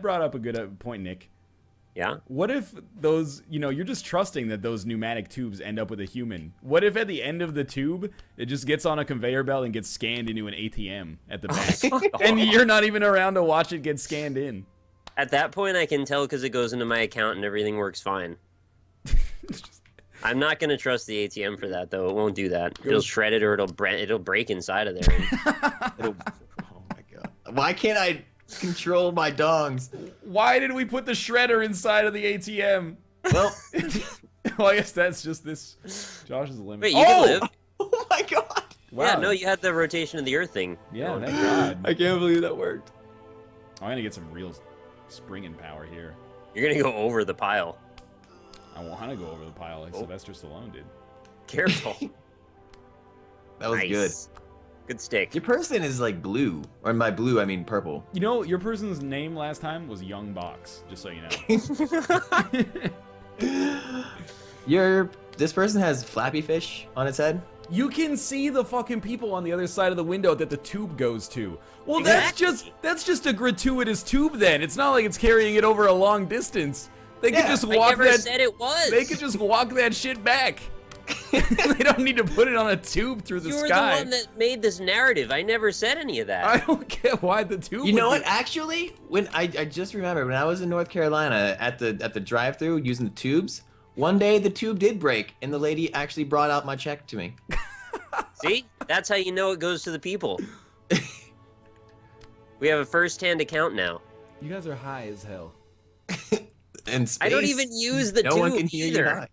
brought up a good point, Nick. Yeah? What if those, you're just trusting that those pneumatic tubes end up with a human. What if at the end of the tube, it just gets on a conveyor belt and gets scanned into an ATM at the back? And you're not even around to watch it get scanned in. At that point, I can tell because it goes into my account and everything works fine. I'm not going to trust the ATM for that, though. It won't do that. It'll shred it or it'll break inside of there. Oh, my God. Why can't I control my dongs? Why did we put the shredder inside of the ATM? Well, well, I guess that's just this. Josh's limit. Wait, you can live? Oh my God. Wow. Yeah, no, you had the rotation of the Earth thing. Yeah, thank God. I can't believe that worked. I'm gonna get some real springing power here. You're gonna go over the pile. I want to go over the pile like Sylvester Stallone did. Careful. That was good. Good stick. Your person is like blue, or by blue I mean purple. Your person's name last time was Young Box, just so you know. This person has flappy fish on its head. You can see the fucking people on the other side of the window that the tube goes to. Well, Exactly. that's just a gratuitous tube then. It's not like it's carrying it over a long distance. They could just walk I never said it was. They could just walk that shit back. They don't need to put it on a tube through the You were sky. the one that made this narrative. I never said any of that. I don't get why the tube. You know what? Actually, when I just remember when I was in North Carolina at the drive-thru using the tubes, one day the tube did break, and the lady actually brought out my check to me. See? That's how you know it goes to the people. We have a first-hand account now. You guys are high as hell. In space, I don't even use the no tube one can hear either. you high.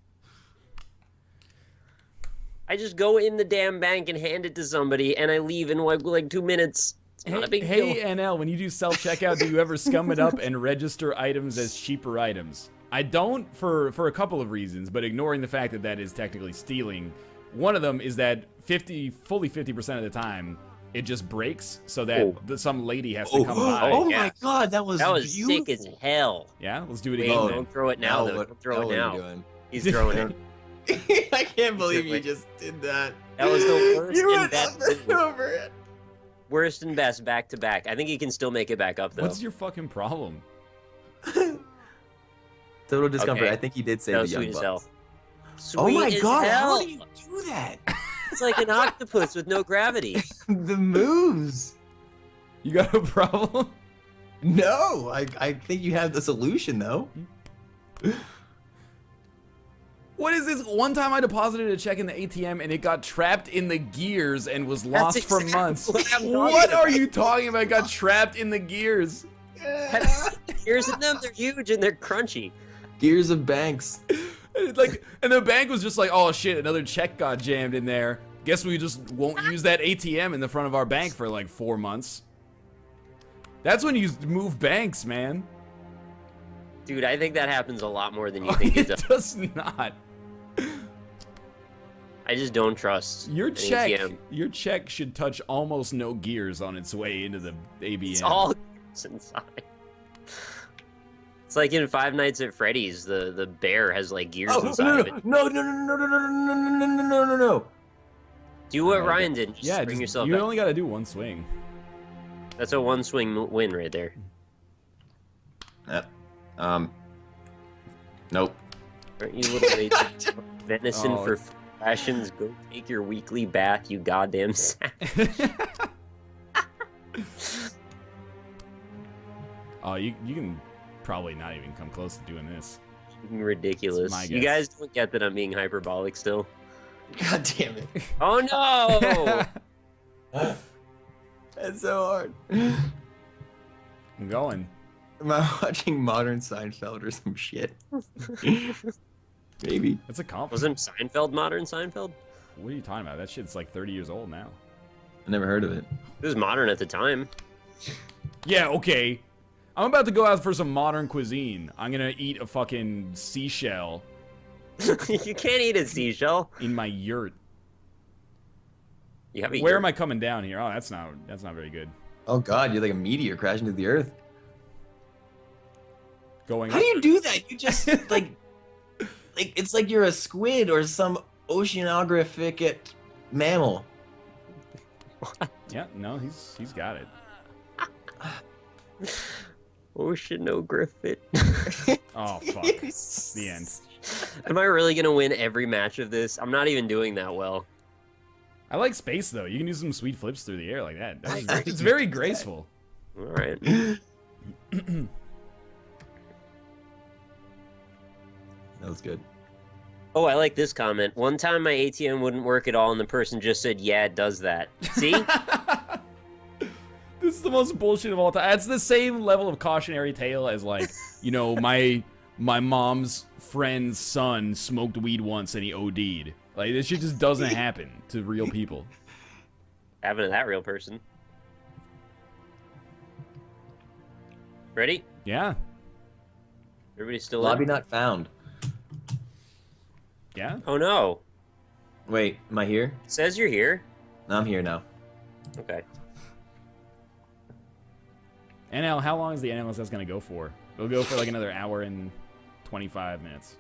I just go in the damn bank and hand it to somebody, and I leave in like 2 minutes. It's not a big deal. Hey, NL, when you do self-checkout, do you ever scum it up and register items as cheaper items? I don't for a couple of reasons, but ignoring the fact that that is technically stealing. One of them is that fully 50% of the time, it just breaks so that some lady has to come by. Oh my God, that was sick as hell. Yeah, let's do it Wait, again. don't throw it now, though. Don't throw it now. He's throwing it. I can't believe you just did that. That was the worst and best. Over it. Worst and best back to back. I think he can still make it back up, though. What's your fucking problem? Total discomfort. Okay. I think he did say That the was young sweet as bucks. hell. Oh my Sweet as God, hell. how do you do that? It's like an octopus with no gravity. The moves. You got a problem? No, I think you have the solution though. What is this? One time I deposited a check in the ATM and it got trapped in the gears and was lost for months. What are you talking about? It got trapped in the gears. Gears in them, they're huge and they're crunchy. Gears of banks. And the bank was just like, oh shit, another check got jammed in there. Guess we just won't use that ATM in the front of our bank for like 4 months. That's when you move banks, man. Dude, I think that happens a lot more than you think it It does. does not. I just don't trust Your an check, ATM. your check should touch almost no gears on its way into the ABM. It's all gears inside. It's like in Five Nights at Freddy's, the bear has like gears inside of it. No. Do what Ryan did. Just Yeah, bring yourself you back. only got to do one swing. That's a one swing win right there. Nope. Aren't you little lady? Venison Oh. for fashions. Go take your weekly bath, you goddamn savage. Oh, you can probably not even come close to doing this. Ridiculous. That's my You guess. guys don't get that I'm being hyperbolic still. God damn it. Oh no! That's so hard. I'm going. Am I watching Modern Seinfeld or some shit? Maybe. That's a compliment. Wasn't Seinfeld modern Seinfeld? What are you talking about? That shit's like 30 years old now. I never heard of it. It was modern at the time. Yeah, okay. I'm about to go out for some modern cuisine. I'm gonna eat a fucking seashell You can't eat a seashell. in my yurt. You have a Where yurt. am I coming down here? Oh, that's not very good. Oh God, you're like a meteor crashing to the earth. Going How do you do that? You just like it's like you're a squid or some oceanographic mammal. Yeah, no, he's got it. Oceanographic. Oh, fuck. The end. Am I really gonna win every match of this? I'm not even doing that well. I like space, though. You can do some sweet flips through the air like that. I It's very graceful. All right. That was good. Oh, I like this comment. One time my ATM wouldn't work at all, and the person just said, "Yeah, it does that." See? This is the most bullshit of all time. It's the same level of cautionary tale as, like, you know, my mom's friend's son smoked weed once and he OD'd. Like, this shit just doesn't happen to real people. Happened to that real person. Ready? Yeah. Everybody still Lobby in? not found. Yeah. Oh no. Wait, am I here? It says you're here. No, I'm here now. Okay. NL, how long is the NLSS going to go for? It'll go for like another hour and 25 minutes.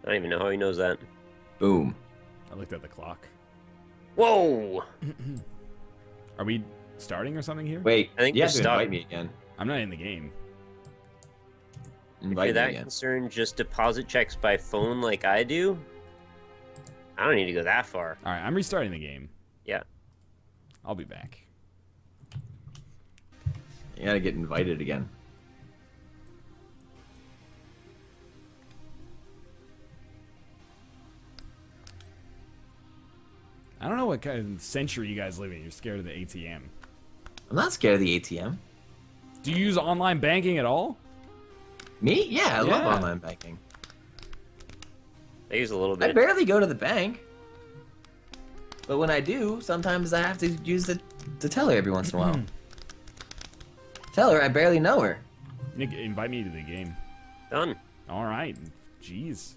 I don't even know how he knows that. Boom. I looked at the clock. Whoa! Are we starting or something here? Wait, I think you we're have to stuck. invite me again. I'm not in the game. If Invite you're me that again. concerned, just deposit checks by phone like I do. I don't need to go that far. All right, I'm restarting the game. Yeah. I'll be back. You gotta get invited again. I don't know what kind of century you guys live in. You're scared of the ATM. I'm not scared of the ATM. Do you use online banking at all? Me? Yeah, I love Yeah. online banking. I use a little I bit. barely go to the bank. But when I do, sometimes I have to use the teller every once in a while. Teller, I barely know her. Nick, invite me to the game. Done. All right. Jeez.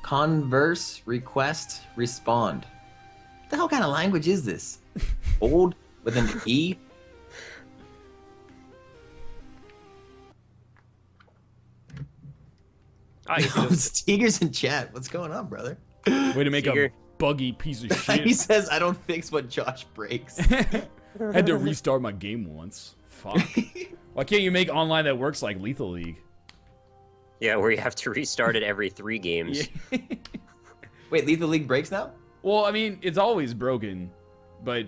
Converse, request, respond. What the hell kind of language is this? Old with an E? Oh, you No, Steger's in chat. What's going on, brother? Way to make Seeger. a buggy piece of He shit. says, I don't fix what Josh breaks. Had to restart my game once. Fuck. Why can't you make online that works like Lethal League? Yeah, where you have to restart it every 3 games. Yeah. Wait, Lethal League breaks now? Well, I mean, it's always broken, but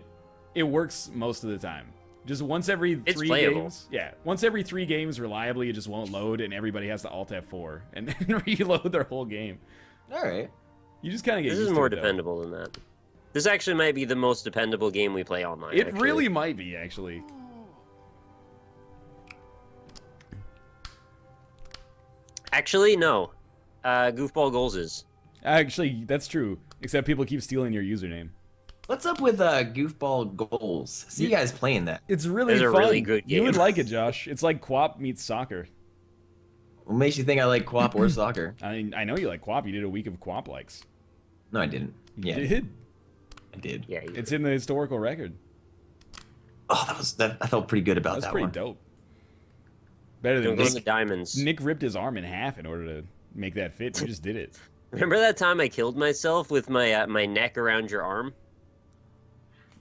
it works most of the time. Just once every It's 3 playable. games. Yeah, once every 3 games, reliably, it just won't load, and everybody has to Alt F4 and then reload their whole game. All right. You just kind of get This used is to more it, though. dependable than that. This actually might be the most dependable game we play online. It actually. really might be, actually. Actually, no. Goofball Goals is. Actually, that's true. Except people keep stealing your username. What's up with Goofball Goals? See you guys playing that. It's really It's a fun. really good You would game. like it, Josh. It's like QWOP meets soccer. What makes you think I like QWOP or soccer? I mean, I know you like QWOP. You did a week of QWOP likes. No, I didn't. You Yeah, did. I did. Yeah, It's in the historical record. Oh, I felt pretty good about That's that pretty one. dope. Better than Don't go to the Nick. diamonds. Nick ripped his arm in half in order to make that fit. You just did it. Remember that time I killed myself with my my neck around your arm?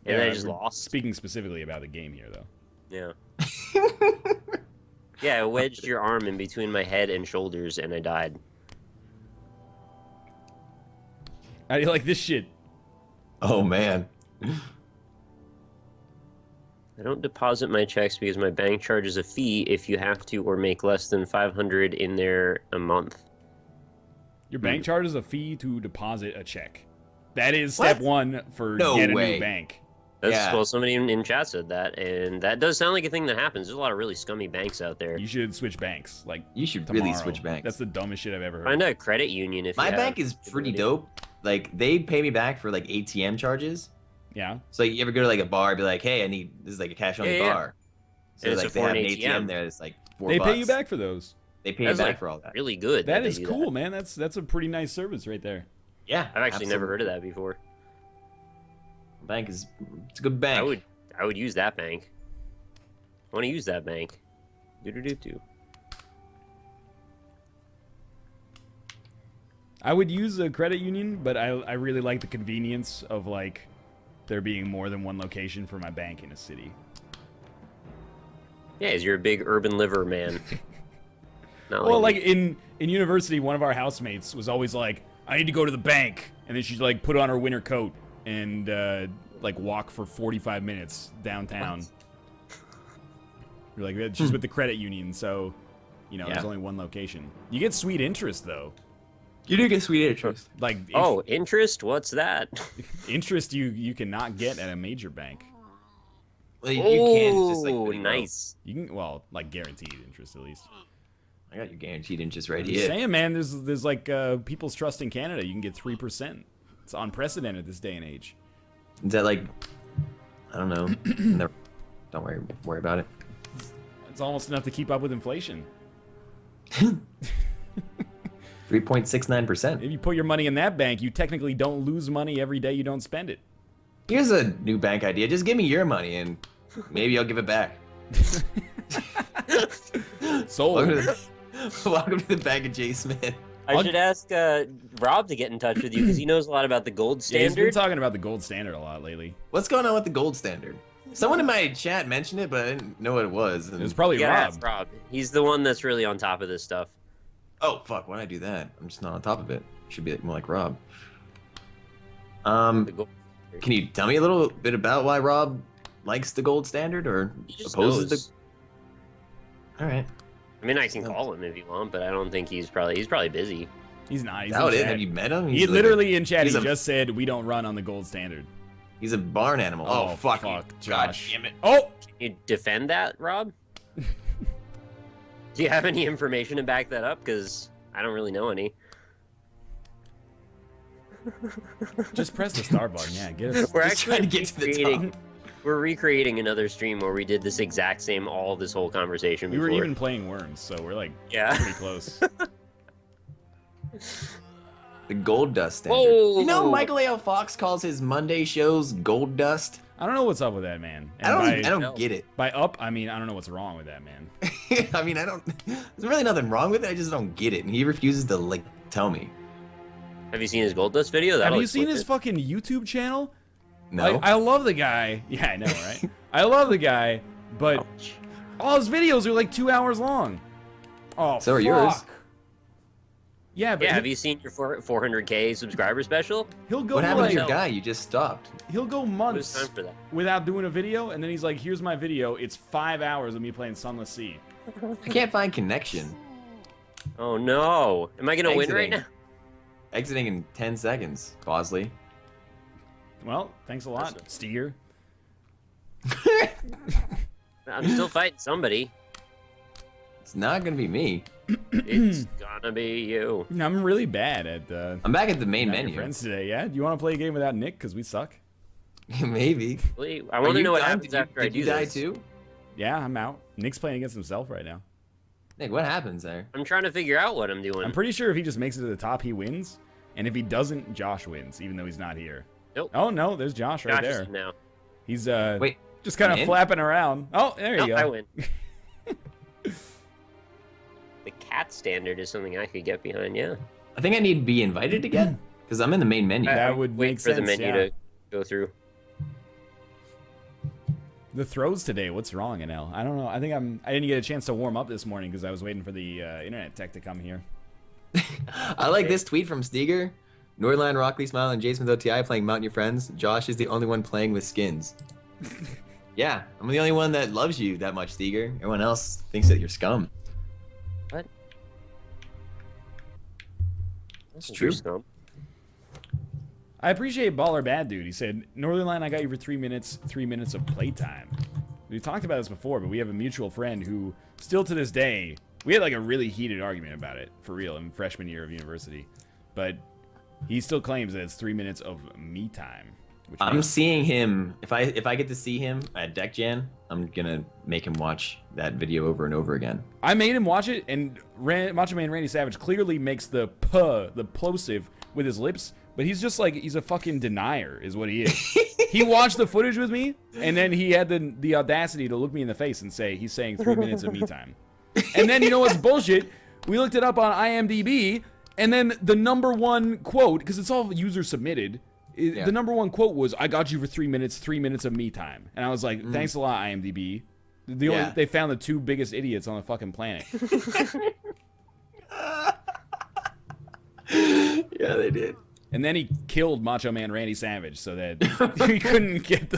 And I just we're lost. Speaking specifically about the game here, though. Yeah. Yeah, I wedged your arm in between my head and shoulders, and I died. How do you like this shit? Oh man. I don't deposit my checks because my bank charges a fee if you have to or make less than 500 in there a month. Your bank charges a fee to deposit a check. That is step What? 1 for No get a way. new bank. That's Yeah. well, somebody in chat said that, and that does sound like a thing that happens. There's a lot of really scummy banks out there. You should switch banks. Like, You should tomorrow. really switch banks. That's the dumbest shit I've ever heard. Find a credit union if My you have bank is the pretty ability. dope. Like they pay me back for like ATM charges. Yeah. So like, you ever go to like a bar, be like, hey, I need this is like a cash only Yeah, yeah. bar. So And it's like a they have an foreign ATM ATM there. It's like $4. They pay you back for those. They pay you That's back like for all that. really good. That they is do cool, man. That's a pretty nice service right there. Yeah, I've actually never heard of that before. Bank is it's a good bank. I would use that bank. I want to use that bank. Do. I would use a credit union, but I really like the convenience of like there being more than one location for my bank in a city. Yeah, you're a big urban liver man. Not Well, like like in university, one of our housemates was always like, "I need to go to the bank," and then she'd like put on her winter coat and like walk for 45 minutes downtown. You're like, she's with the credit union, so you know there's only one location. You get sweet interest though. You do get sweet interest. Like interest? What's that? interest you cannot get at a major bank. Well, you can just like nice. You can like guaranteed interest at least. I got your guaranteed interest right I'm here. saying, man, there's like people's trust in Canada. You can get 3%. It's unprecedented this day and age. Is that like, I don't know. Never, don't worry about it. It's almost enough to keep up with inflation. 3.69%. If you put your money in that bank, you technically don't lose money every day you don't spend it. Here's a new bank idea. Just give me your money and maybe I'll give it back. Sold. Welcome to the bank of Jay Smith. I should ask Rob to get in touch with you because he knows a lot about the gold Yeah, he's been standard. talking about the gold standard a lot lately. What's going on with the gold standard? Someone in my chat mentioned it, but I didn't know what it was. It was probably Yeah, Rob. that's Rob. He's the one that's really on top of this stuff. Oh, fuck. Why'd I do that? I'm just not on top of it. Should be more like Rob. The gold Can you tell me a little bit about why Rob likes the gold standard or He just opposes knows. the... All right. I mean, I can call him if you want, but I don't think he's probably busy. He's not. He's Doubt in it. chat. Have you met him? He He's like literally in chat, he he's a- just said, we don't run on the gold standard. He's a barn animal. Oh, fuck. God Josh. damn it. Oh! Can you defend that, Rob? Do you have any information to back that up? Because I don't really know any. Just press the star button. Yeah, get us. We're Just trying to get to the recreating- top. We're recreating another stream where we did this exact same, this whole conversation We before. were even playing Worms, so we're like Yeah. pretty close. The gold dust standard. Whoa! You know, Michael A.L. Fox calls his Monday shows gold dust. I don't know what's up with that, man. And I by, don't get it. by up, I mean, I don't know what's wrong with that, man. I mean, there's really nothing wrong with it. I just don't get it. And he refuses to, like, tell me. Have you seen his gold dust video? Have That'll you seen explain his it. fucking YouTube channel? No. Like, I love the guy. Yeah, I know, right? I love the guy, but Ouch. all his videos are like 2 hours long. Oh, So are fuck. yours. Yeah, but Yeah, have you seen your 400K subscriber special? he'll go What happened like to your guy? You just stopped. he'll go It was months time for that. without doing a video, and then he's like, "Here's my video. It's 5 hours of me playing Sunless Sea." I can't find connection. Oh no! Am I gonna win right Exiting. now? Exiting in 10 seconds, Bosley. Well, thanks a lot, Awesome. Steer. I'm still fighting somebody. It's not gonna be me. It's gonna be you. I'm really bad at I'm back at the main not your menu. friends today. Yeah, do you want to play a game without Nick? Because we suck. Maybe. Wait, I want to know what happens after I did do you die this. too? Yeah, I'm out. Nick's playing against himself right now. Nick, what happens there? I'm trying to figure out what I'm doing. I'm pretty sure if he just makes it to the top, he wins. And if he doesn't, Josh wins, even though he's not here. Nope. Oh no, there's Josh right Josh is there. in now. He's Wait, just kind I'm of in? flapping around. Oh, there you Nope, go. I win. The cat standard is something I could get behind. Yeah. I think I need to be invited again because I'm in the main menu. That I'm would waiting make for the sense, menu yeah. to go through. The throws today. What's wrong, NL? I don't know. I think I didn't get a chance to warm up this morning because I was waiting for the internet tech to come here. I like this tweet from Steger. Northland, Rockley, Smile, and Jason with OTI playing Mount Your Friends. Josh is the only one playing with skins. Yeah, I'm the only one that loves you that much, Steger. Everyone else thinks that you're scum. What? It's That's true. scum. I appreciate Baller Bad Dude. He said, Northern Line, I got you for 3 minutes of playtime. We talked about this before, but we have a mutual friend who, still to this day, we had like a really heated argument about it, for real, in freshman year of university. But he still claims that it's 3 minutes of me time. Which I'm makes- seeing him. If I get to see him at Deck Jan, I'm gonna make him watch that video over and over again. I made him watch it, and Macho Man Randy Savage clearly makes the plosive with his lips, but he's just like, he's a fucking denier, is what he is. He watched the footage with me, and then he had the audacity to look me in the face and say, he's saying 3 minutes of me time. And then, you know what's bullshit? We looked it up on IMDb, and then the #1 quote, because it's all user submitted, Yeah. the #1 quote was, I got you for 3 minutes of me time. And I was like, thanks a lot, IMDb. They found the 2 biggest idiots on the fucking planet. Yeah, they did. And then he killed Macho Man Randy Savage so that he couldn't get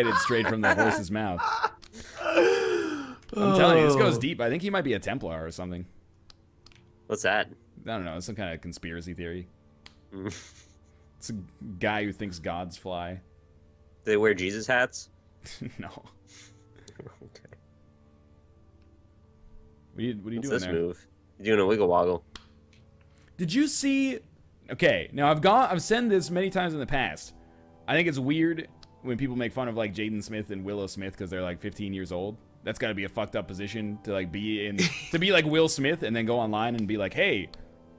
it straight from the horse's mouth. I'm telling you, this goes deep. I think he might be a Templar or something. What's that? I don't know. It's some kind of conspiracy theory. It's a guy who thinks gods fly. Do they wear Jesus hats? No. Okay. What are you What's doing this there? move? You're doing a wiggle woggle. Did you see? Okay, now I've said this many times in the past. I think it's weird when people make fun of like Jaden Smith and Willow Smith because they're like 15 years old. That's got to be a fucked up position to like be in, to be like Will Smith and then go online and be like, hey,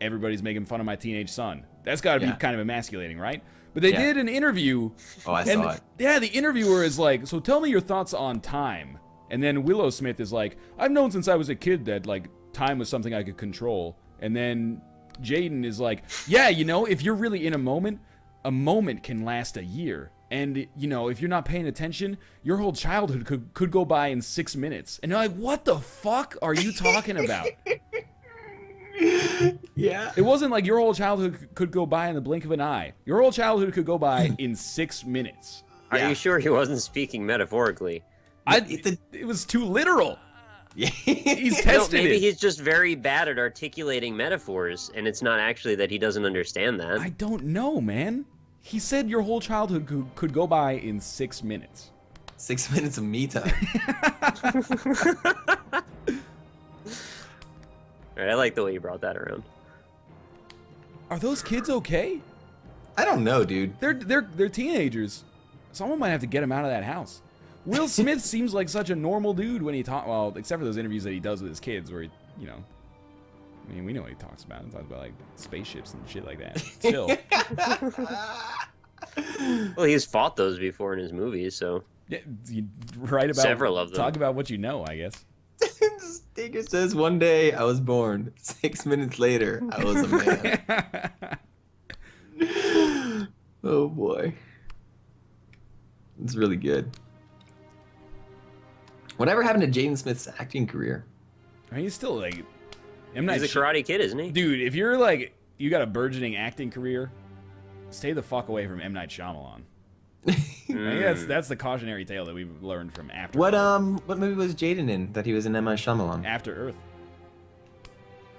everybody's making fun of my teenage son. That's got to be kind of emasculating, right? But they did an interview. Oh, I saw it. Yeah, the interviewer is like, so tell me your thoughts on time. And then Willow Smith is like, I've known since I was a kid that like time was something I could control. And then Jaden is like, yeah, you know, if you're really in a moment can last a year. And, you know, if you're not paying attention, your whole childhood could go by in 6 minutes. And you're like, what the fuck are you talking about? Yeah. It wasn't like your whole childhood could go by in the blink of an eye. Your whole childhood could go by in 6 minutes. Are you sure he wasn't speaking metaphorically? It was too literal. Yeah. He's tested Maybe it. he's just very bad at articulating metaphors, and it's not actually that he doesn't understand that. I don't know, man. He said your whole childhood could go by in 6 minutes. 6 minutes of me time. Alright, I like the way you brought that around. Are those kids okay? I don't know, dude. They're teenagers. Someone might have to get them out of that house. Will Smith seems like such a normal dude when he talks. Well, except for those interviews that he does with his kids, where he, you know, I mean, we know what he talks about. He talks about like spaceships and shit like that. Still, Well, he's fought those before in his movies, so yeah, you write about several of them. Talk about what you know, I guess. Stinger says, one day I was born. 6 minutes later, I was a man. Oh, boy. It's really good. Whatever happened to Jaden Smith's acting career? I mean, he's still like, He's a Karate Kid, isn't he? Dude, if you're like, you got a burgeoning acting career, stay the fuck away from M. Night Shyamalan. I think that's the cautionary tale that we've learned from After Earth. What movie was Jaden in that he was in M.I. Shyamalan? After Earth.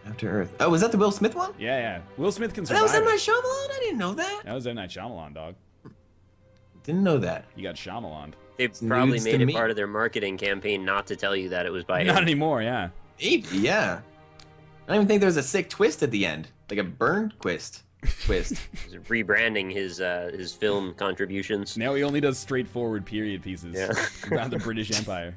After Earth. Oh, was that the Will Smith one? Yeah. Will Smith can That survive. was M.I. it. Shyamalan? I didn't know that. That was M. Night Shyamalan, dog. Didn't know that. You got Shyamalan. They probably nudes made to it me. part of their marketing campaign not to tell you that it was by Not him. anymore, yeah. Maybe, yeah. I don't even think there was a sick twist at the end. Like a burn twist. He's rebranding his film contributions. Now he only does straightforward period pieces about the British Empire.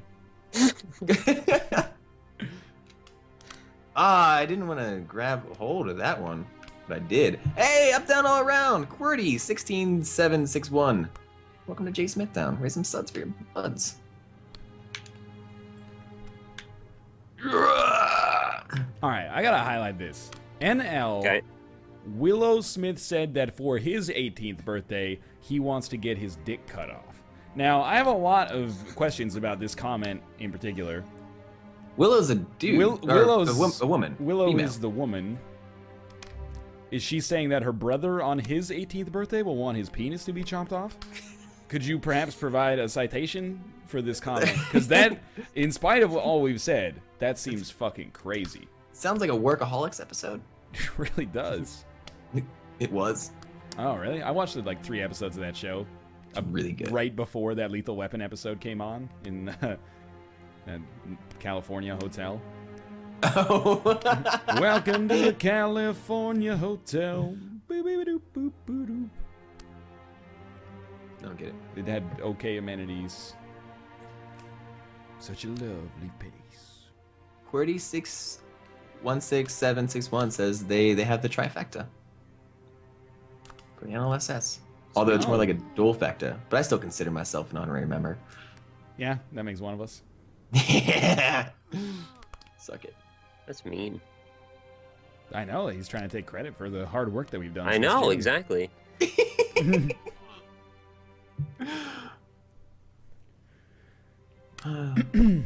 I didn't want to grab hold of that one, but I did. Hey, up, down, all around. QWERTY 16761. Welcome to J Smith Town. Raise some suds for your buds. All right, I gotta highlight this. NL. Okay. Willow Smith said that for his 18th birthday, he wants to get his dick cut off. Now, I have a lot of questions about this comment in particular. Willow's a dude. Willow's a woman. Willow Female. is the woman. Is she saying that her brother on his 18th birthday will want his penis to be chopped off? Could you perhaps provide a citation for this comment? Because that, in spite of all we've said, that seems fucking crazy. Sounds like a Workaholics episode. It really does. It was. Oh, really? I watched like 3 episodes of that show. Really good. Right before that Lethal Weapon episode came on in that California hotel. Oh. Welcome to the California hotel. Boop-a-doop-boop-a-doop. I don't get it. It had okay amenities. Such a lovely place. QWERTY 616761 says they have the trifecta for the NLSS. Although it's more like a dual fecta, but I still consider myself an honorary member. Yeah, that makes one of us. Yeah. Suck it. That's mean. I know, he's trying to take credit for the hard work that we've done. I since know, June. exactly. You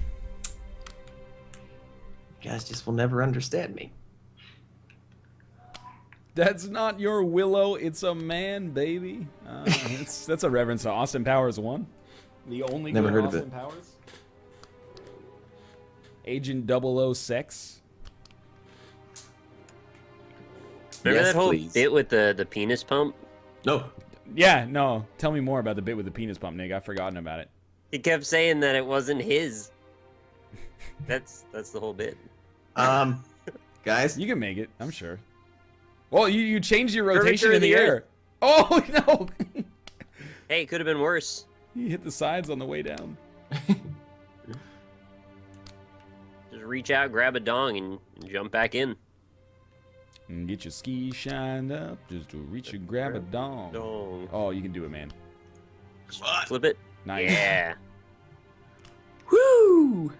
guys just will never understand me. That's not your Willow, it's a man, baby. That's a reference to Austin Powers 1. The only Never good heard of Austin it. Powers. Agent 00 Sex. Remember Yes, that whole please. bit with the penis pump? No. Yeah, no. Tell me more about the bit with the penis pump, Nick. I've forgotten about it. He kept saying that it wasn't his. That's the whole bit. Guys. You can make it, I'm sure. Well, you changed your Curvature rotation of in the the air. Earth. Oh, no. Hey, it could have been worse. You hit the sides on the way down. Just reach out, grab a dong, and jump back in. And get your skis shined up just to reach and grab a dong. Dong. Oh, you can do it, man. Flip it. Nice. Yeah. Woo!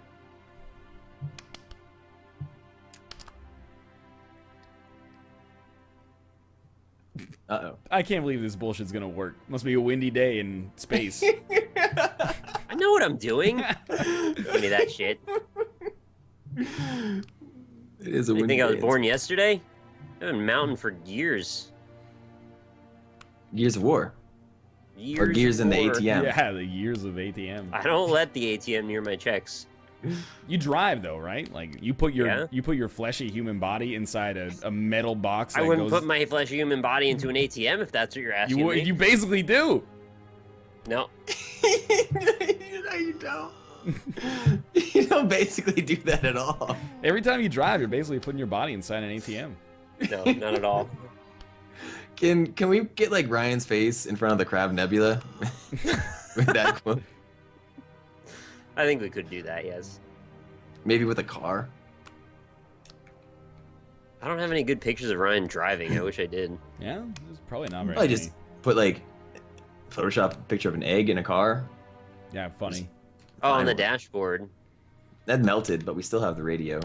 Uh-oh. I can't believe this bullshit's gonna work. Must be a windy day in space. I know what I'm doing. Give me that shit. It is a You windy think I was day. born yesterday? I've been mounting for years. Gears of War. Years. Or Gears in the before. ATM. Yeah, the years of ATM. I don't let the ATM near my checks. You drive though, right? Like you put your Yeah. you put your fleshy human body inside a metal box. I That wouldn't goes, put my fleshy human body into an ATM if that's what you're asking You me. you basically do. No. No, you don't. You don't basically do that at all. Every time you drive, you're basically putting your body inside an ATM. No, not at all. Can we get like Ryan's face in front of the Crab Nebula with that quote? I think we could do that, yes. Maybe with a car. I don't have any good pictures of Ryan driving. I wish I did. Yeah, there's probably not very Probably many. just put like Photoshop a picture of an egg in a car. Yeah, funny. Oh, on the Fine. dashboard. That melted, but we still have the radio.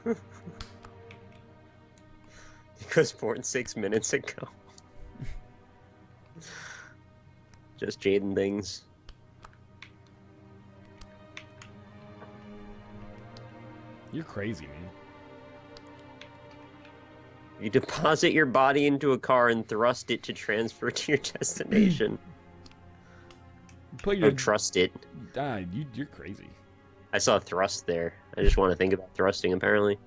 It was born 6 minutes ago. Just Jaden things. You're crazy, man. You deposit your body into a car and thrust it to transfer to your destination. Put your Or trust it. you're crazy. I saw thrust there. I just want to think about thrusting, apparently.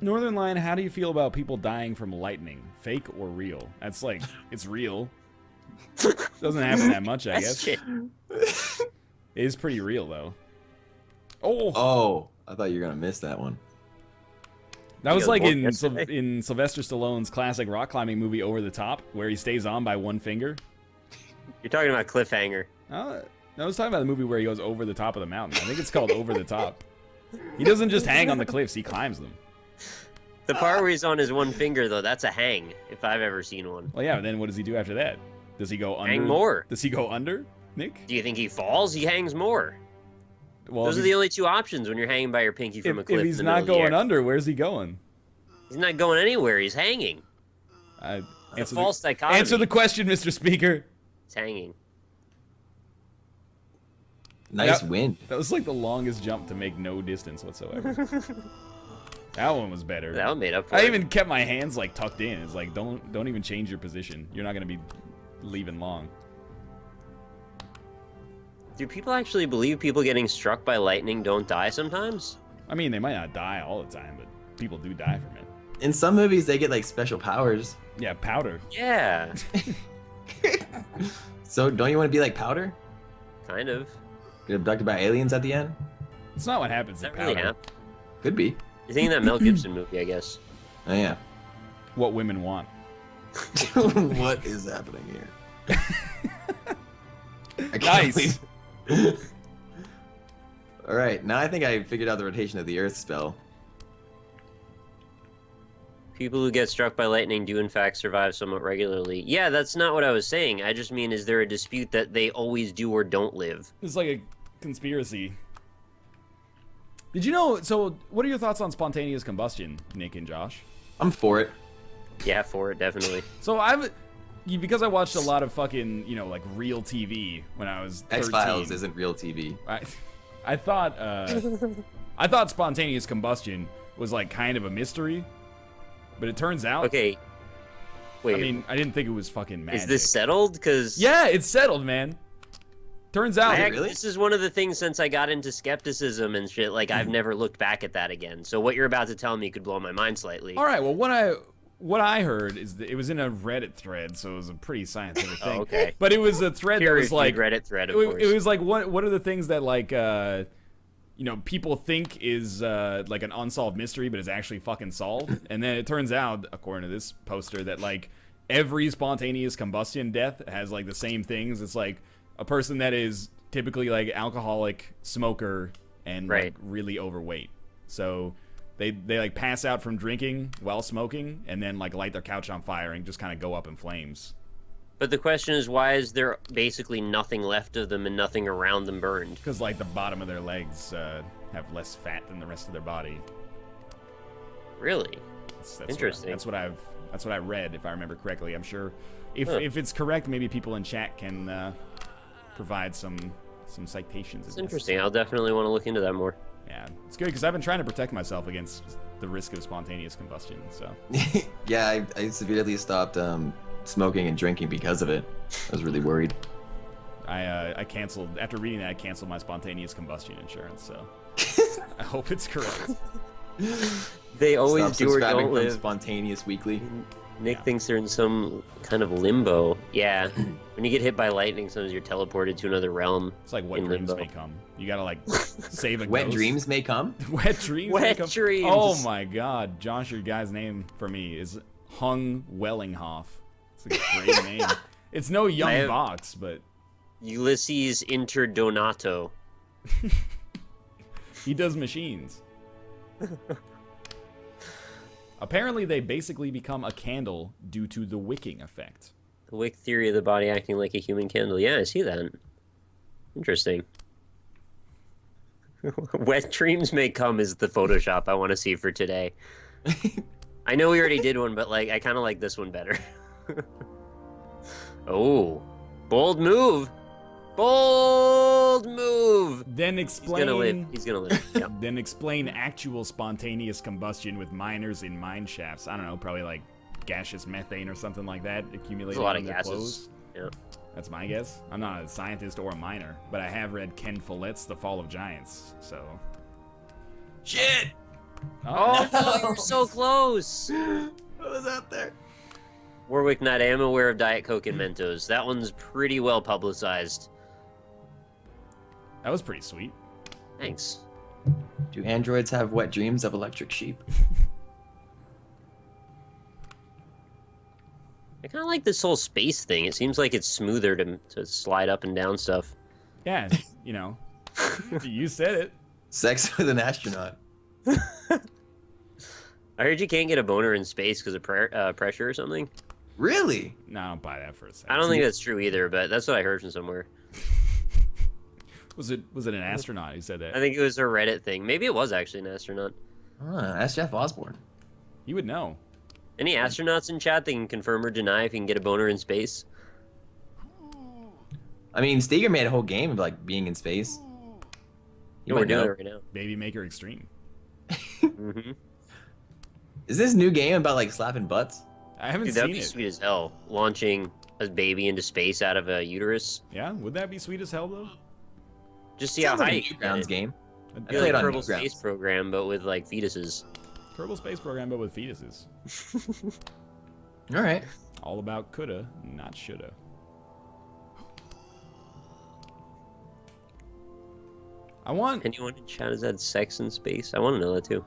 Northern Line, how do you feel about people dying from lightning? Fake or real? That's like, it's real. Doesn't happen that much, I guess. Shit. It is pretty real, though. Oh! Oh, I thought you were gonna miss that one. That was got like born in yesterday. in Sylvester Stallone's classic rock climbing movie Over the Top, where he stays on by one finger. You're talking about Cliffhanger. I was talking about the movie where he goes over the top of the mountain. I think it's called Over the Top. He doesn't just hang on the cliffs, he climbs them. The part where he's on his one finger, though, that's a hang, if I've ever seen one. Well, yeah, but then what does he do after that? Does he go under? Hang more. Does he go under, Nick? Do you think he falls? He hangs more. Well, Those are if the only two options when you're hanging by your pinky from a cliff. if he's in the not middle of the going air. under, where's he going? He's not going anywhere. He's hanging. Answer False dichotomy. Answer the question, Mr. Speaker. He's hanging. Nice Yep. wind. That was like the longest jump to make no distance whatsoever. That one was better. That one made up for I it. even kept my hands like tucked in. It's like don't even change your position. You're not gonna be leaving long. Do people actually believe people getting struck by lightning don't die sometimes? I mean, they might not die all the time, but people do die from it. In some movies, they get like special powers. Yeah, powder. Yeah, So don't you want to be like Powder? kind of. Get abducted by aliens at the end? It's not what happens Does in that really powder. happen? Could be. You're thinking that Mel Gibson movie, I guess. Oh yeah. What women want. What is happening here? I can't Nice. believe- All right, now I think I figured out the rotation of the Earth spell. People who get struck by lightning do in fact survive somewhat regularly. Yeah, that's not what I was saying. I just mean, is there a dispute that they always do or don't live? It's like a conspiracy. Did you know? So, what are your thoughts on spontaneous combustion, Nick and Josh? I'm for it. Yeah, for it, definitely. So because I watched a lot of fucking, you know, like real TV when I was 13. X-Files isn't real TV. I thought spontaneous combustion was like kind of a mystery, but it turns out. Okay. Wait. I mean, I didn't think it was fucking magic. Is this settled? Because yeah, it's settled, man. Turns out. Really? This is one of the things since I got into skepticism and shit. Like I've never looked back at that again. So what you're about to tell me could blow my mind slightly. All right. Well, what I heard is that it was in a Reddit thread, so it was a pretty scientific thing. Okay. But it was a thread that was like Reddit thread, of course. It was like what are the things that like you know, people think is like an unsolved mystery, but is actually fucking solved. And then it turns out, according to this poster, that like every spontaneous combustion death has like the same things. It's like a person that is typically like alcoholic, smoker, and like really overweight. So they like pass out from drinking while smoking, and then like light their couch on fire and just kind of go up in flames. But the question is, why is there basically nothing left of them and nothing around them burned? Because like the bottom of their legs have less fat than the rest of their body. Really? That's Interesting. That's what I read, if I remember correctly. I'm sure if it's correct, maybe people in chat can provide some citations. It's interesting. I'll definitely want to look into that more. Yeah, it's good because I've been trying to protect myself against the risk of spontaneous combustion. So. Yeah, I severely stopped smoking and drinking because of it. I was really worried. I canceled after reading that. I canceled my spontaneous combustion insurance. So I hope it's correct. They always Stop do or subscribing don't from live. Spontaneous Weekly. Nick thinks they're in some kind of limbo. Yeah. When you get hit by lightning, sometimes you're teleported to another realm. It's like wet in dreams limbo. may come. You gotta like save a Wet ghost. dreams may come. Wet dreams. may Wet come. dreams. Oh my God, Josh, your guy's name for me is Hung Wellinghoff. It's a great name. It's no young box, but Ulysses Interdonato. he does machines. Apparently, they basically become a candle due to the wicking effect. The Wick theory of the body acting like a human candle. Yeah, I see that. Interesting. Wet dreams may come is the Photoshop I want to see for today. I know we already did one, but like I kind of like this one better. Oh, bold move. Bold move. Then explain. He's gonna live. He's gonna live. Yep. Then explain actual spontaneous combustion with miners in mine shafts. I don't know, probably like gaseous methane or something like that accumulating There's a lot in of their gases. clothes. Yeah. That's my guess. I'm not a scientist or a miner, but I have read Ken Follett's The Fall of Giants, so. Shit! Oh, no, you're so close. What was out there? Warwick Knight, I am aware of Diet Coke and Mentos. That one's pretty well publicized. That was pretty sweet. Thanks. Do androids have wet dreams of electric sheep? I kind of like this whole space thing. It seems like it's smoother to slide up and down stuff. Yeah, you know. You said it. Sex with an astronaut. I heard you can't get a boner in space because of pressure or something. Really? No, I don't buy that for a second. I don't think that's true either, but that's what I heard from somewhere. Was it an astronaut who said that? I think it was a Reddit thing. Maybe it was actually an astronaut. That's Jeff Osborne. He would know. Any astronauts in chat that can confirm or deny if you can get a boner in space? I mean, Steger made a whole game of like being in space. You We're might doing know. it right now. Baby Maker Extreme. Mm-hmm. Is this new game about like slapping butts? I haven't Dude, that'd seen be it. sweet as hell. Launching a baby into space out of a uterus. Yeah, would that be sweet as hell though? Just see Sounds how like high a you can Newgrounds get it. game. That'd I be Be played like on Kerbal Newgrounds. Space Program, but with like fetuses. Kerbal Space Program, but with fetuses. All right. All about coulda, not shoulda. I want. Anyone in chat has had sex in space? I want to know that too.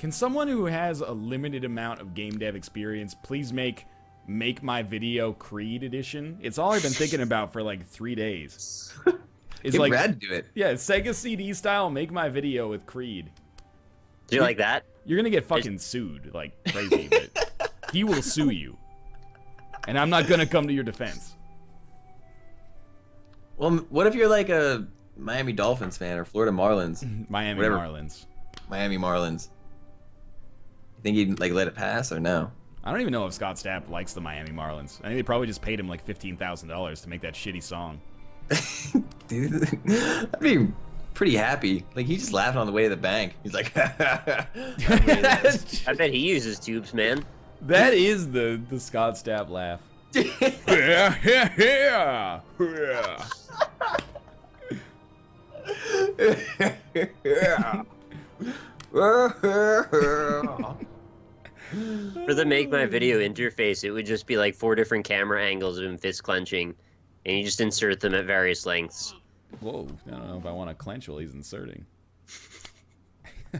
Can someone who has a limited amount of game dev experience please make my video Creed edition? It's all I've been thinking about for like 3 days. It's Get like Brad to do it. yeah, Sega CD style. Make my video with Creed. Do you like that? You're gonna get fucking sued like crazy, but he will sue you, and I'm not gonna come to your defense. Well, what if you're like a Miami Dolphins fan or Florida Marlins? Miami Whatever. Marlins. Miami Marlins. You think you'd like let it pass or no? I don't even know if Scott Stapp likes the Miami Marlins. I think they probably just paid him like $15,000 to make that shitty song. Dude, I'd be pretty happy. Like, he's just laughing on the way to the bank. He's like, I bet he uses tubes, man. That is the Scott Stapp laugh. Yeah, yeah, yeah, yeah. For the Make My Video interface, it would just be like 4 different camera angles of him fist clenching, and you just insert them at various lengths. Whoa, I don't know if I want to clench while he's inserting. I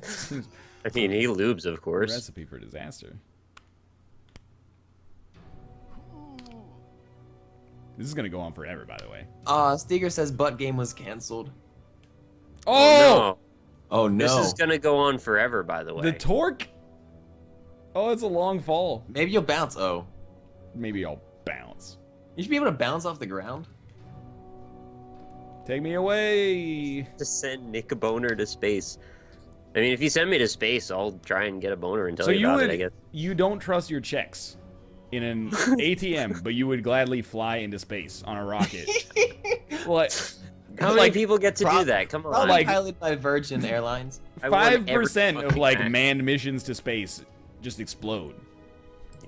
mean, he lubes, of course. Recipe for disaster. This is gonna go on forever, by the way. Steger says butt game was canceled. Oh! Oh no. This is gonna go on forever, by the way. The torque? Oh, it's a long fall. Maybe you'll bounce. Oh. Maybe I'll bounce. You should be able to bounce off the ground. Take me away. To send Nick a boner to space. I mean, if you send me to space, I'll try and get a boner and tell So you about it, I guess. you don't trust your checks in an ATM, but you would gladly fly into space on a rocket. What? How many people get to do that? Come on. Probably Like- piloted by Virgin Airlines. 5% of fucking like act. manned missions to space just explode.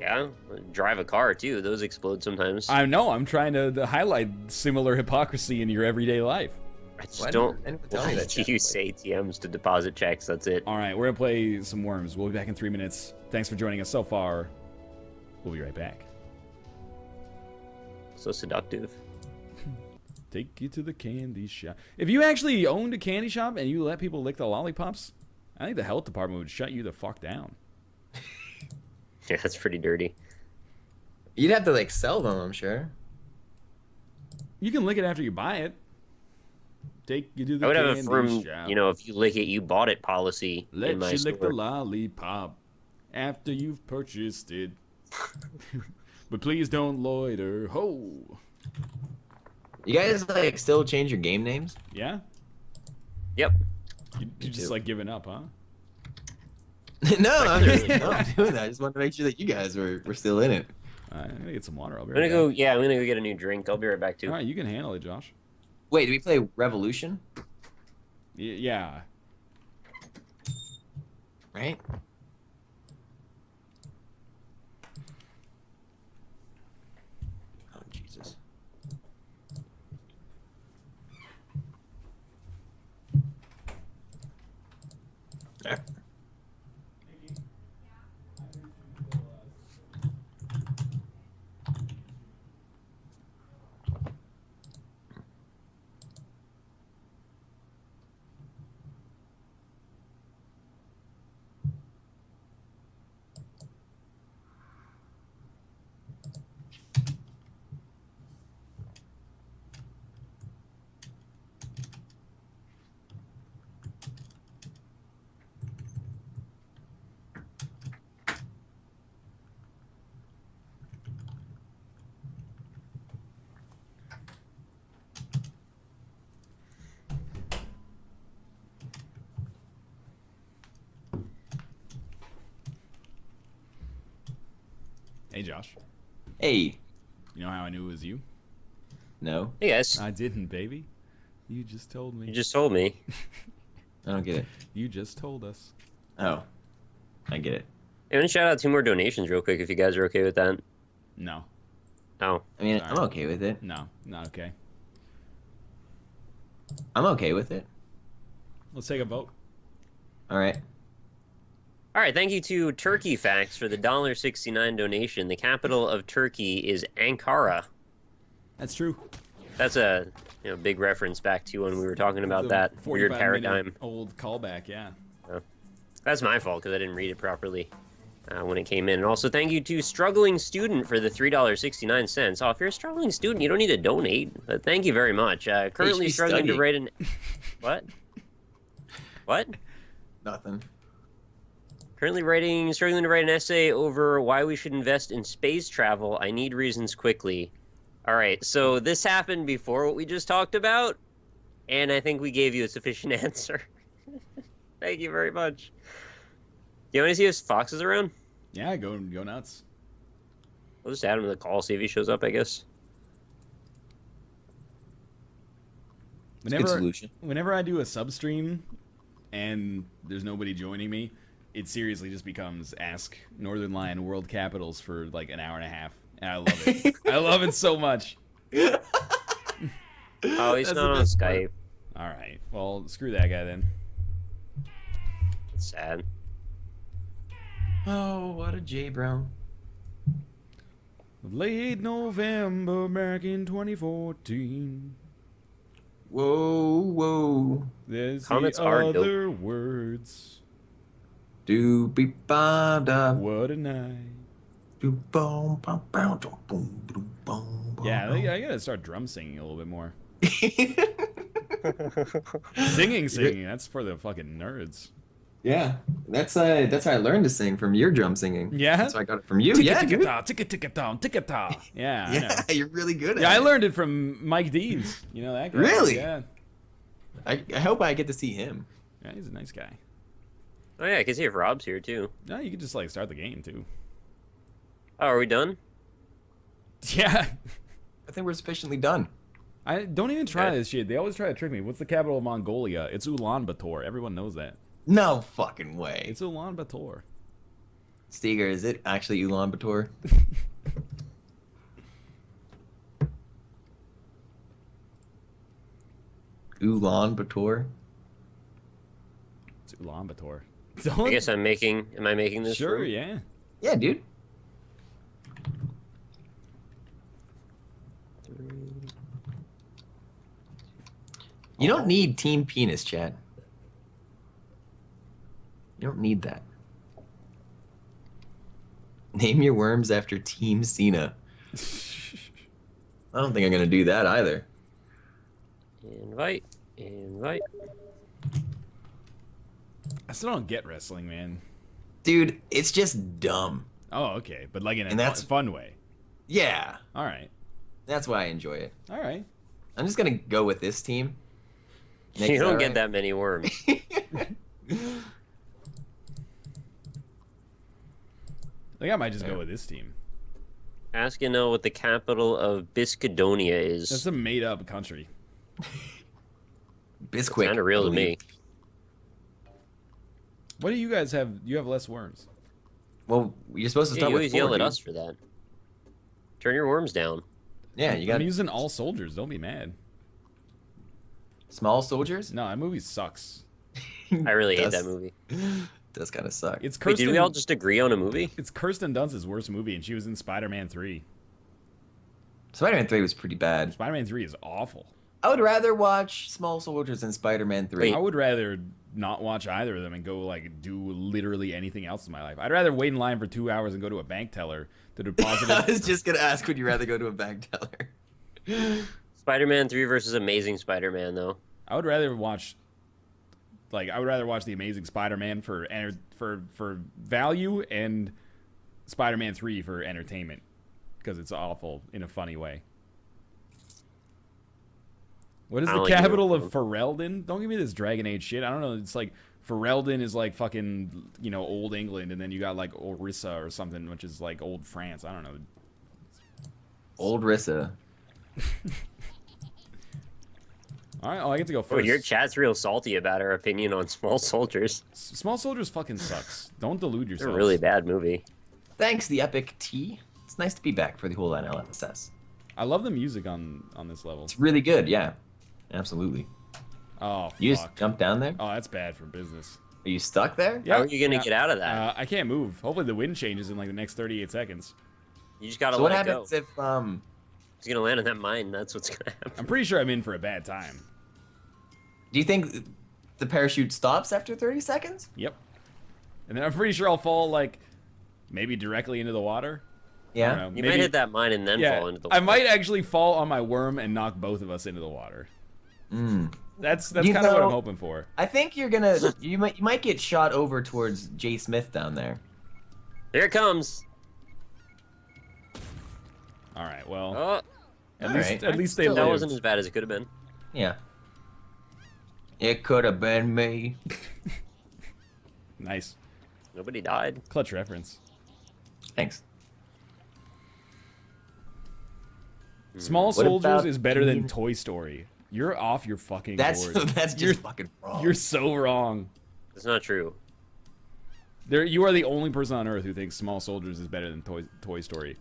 Yeah, drive a car too. Those explode sometimes. I know. I'm trying to highlight similar hypocrisy in your everyday life. I just Why don't. didn't anyone tell me that, You use ATMs to deposit checks. That's it. All right, we're gonna play some Worms. We'll be back in 3 minutes. Thanks for joining us so far. We'll be right back. So seductive. Take you to the candy shop. If you actually owned a candy shop and you let people lick the lollipops, I think the health department would shut you the fuck down. Yeah, that's pretty dirty. You'd have to like sell them, I'm sure. You can lick it after you buy it. Take you to the I would have candy a firm, shop. you know, if you lick it, you bought it policy Let in my you store. lick the lollipop after you've purchased it. But please don't loiter. Ho! You guys like still change your game names? Yeah? Yep. You just like giving up, huh? No, I'm not doing that. I just wanted to make sure that you guys were still in it. I'm gonna get some water. I'll be I'm right gonna back. go. Yeah, I'm gonna go get a new drink. I'll be right back too. All right, you can handle it, Josh. Wait, did we play Revolution? Yeah. Right? Oh, Jesus. Hey, Josh. Hey. You know how I knew it was you? No, Hey guys, I didn't, baby. You just told me. you just told me. I don't get it. You just told us. Oh, I get it. I'm gonna shout out 2 more donations real quick if you guys are okay with that. No. Oh, I mean, Sorry. I'm okay with it. No. Not okay. I'm okay with it. Let's take a vote. All right. all right. Thank you to Turkey Facts for the $1.69 donation. The capital of Turkey is Ankara. That's true. That's a big reference back to when we were talking about The that weird 45-minute paradigm. Old callback, yeah. That's my fault because I didn't read it properly when it came in. And also thank you to Struggling Student for the $3.69. Oh, if you're a struggling student, you don't need to donate. But thank you very much. Currently be struggling to studying. write an... What? What? Nothing. Currently struggling to write an essay over why we should invest in space travel. I need reasons quickly. All right, so this happened before what we just talked about, and I think we gave you a sufficient answer. Thank you very much. You want to see if Fox is around? Yeah, go nuts. We'll just add him to the call, see if he shows up, I guess. Good solution. Whenever I do a sub stream and there's nobody joining me, it seriously just becomes Ask Northern Lion World Capitals for like an hour and a half. And I love it. I love it so much. Oh, he's That's not on the best Skype. All right. Well, screw that guy then. It's sad. Oh, what a J Brown. Late November back in 2014. Whoa, whoa. There's Comments the are other words. Do be ba da. What a night. Do boom, boom, boom, boom, boom, boom, boom. Yeah, I gotta start drum singing a little bit more. Singing. That's for the fucking nerds. Yeah, that's how I learned to sing, from your drum singing. Yeah? That's how I got it from you. Yeah, dude. Ticka-ticka-ta. Yeah, I know. Yeah, you're really good at Yeah, I it. learned it from Mike Deeds. You know that guy? Really? Yeah. I hope I get to see him. Yeah, he's a nice guy. Oh yeah, I can see if Rob's here too. No, you could just like start the game too. Oh, are we done? Yeah. I think we're sufficiently done. I don't even try Okay. this shit. They always try to trick me. What's the capital of Mongolia? It's Ulaanbaatar. Everyone knows that. No fucking way. It's Ulaanbaatar. Steger, is it actually Ulaanbaatar? Ulaanbaatar? It's Ulaanbaatar. I guess am I making this? Sure, room? yeah. Yeah, dude. You don't need Team Penis, Chad. You don't need that. Name your worms after Team Cena. I don't think I'm gonna do that either. Invite. I still don't get wrestling, man. Dude, it's just dumb. Oh, okay. But like in And a that's- fun way. Yeah, All right. that's why I enjoy it. All right. I'm just gonna go with this team. Nick, You is don't that get right? that many worms. I think I might just go with this team. Ask you know what the capital of Biscadonia is. That's a made up country. Bisquick. Kind of real I to believe. me. What do you guys have? You have less worms. Well, you're supposed to Yeah, start you with always 4, yell at dude. us for that. Turn your worms down. Yeah, you got I'm using all soldiers. Don't be mad. small soldiers. No, that movie sucks. I really hate Does- that movie. Does kind of suck. It's Wait, Kirsten. did we all just agree on a movie? It's Kirsten Dunst's worst movie, and she was in Spider-Man 3. Spider-Man 3 was pretty bad. Spider-Man 3 is awful. I would rather watch Small Soldiers than Spider-Man 3. I would rather not watch either of them and go like do literally anything else in my life. I'd rather wait in line for 2 hours and go to a bank teller to deposit I it. was just gonna ask, would you rather go to a bank teller? Spider-Man 3 versus Amazing Spider-Man, though. I would rather watch the Amazing Spider-Man for value and Spider-Man 3 for entertainment because it's awful in a funny way. What is I the don't like capital either of Ferelden? Don't give me this Dragon Age shit. I don't know. It's like Ferelden is like fucking, old England, and then you got like Orissa or something, which is like old France. I don't know. Old Rissa. All right, I get to go Oh, first. your chat's real salty about our opinion on Small Soldiers. Small Soldiers fucking sucks. Don't delude It's yourself. a really bad movie. Thanks, the Epic T. It's nice to be back for the whole NLSS. I love the music on this level. It's really good, yeah. Absolutely. Oh, You fuck. just jump down there? Oh, that's bad for business. Are you stuck there? Yeah. How are you gonna get out of that? I can't move. Hopefully the wind changes in like the next 38 seconds. You just gotta So what let it go. happens if He's gonna land in that mine. That's what's gonna happen. I'm pretty sure I'm in for a bad time. do you think the parachute stops after 30 seconds? Yep. And then I'm pretty sure I'll fall like maybe directly into the water. I Yeah. don't know. You Maybe- might hit that mine and then Yeah, fall into the I water. might actually fall on my worm and knock both of us into the water. Mm. That's You kind of what know- I'm hoping for. I think you're gonna you might get shot over towards Jay Smith down there. Here it comes. All right. Well, Oh, at least right. at least they Still, that lived. wasn't as bad as it could have been. Yeah. It could have been me. Nice. Nobody died. Clutch reference. Thanks. Small What Soldiers about is better than Teen- Toy Story. You're off your fucking That's gourd. that's just fucking wrong. You're so wrong. It's not true. You are the only person on Earth who thinks Small Soldiers is better than Toy Story.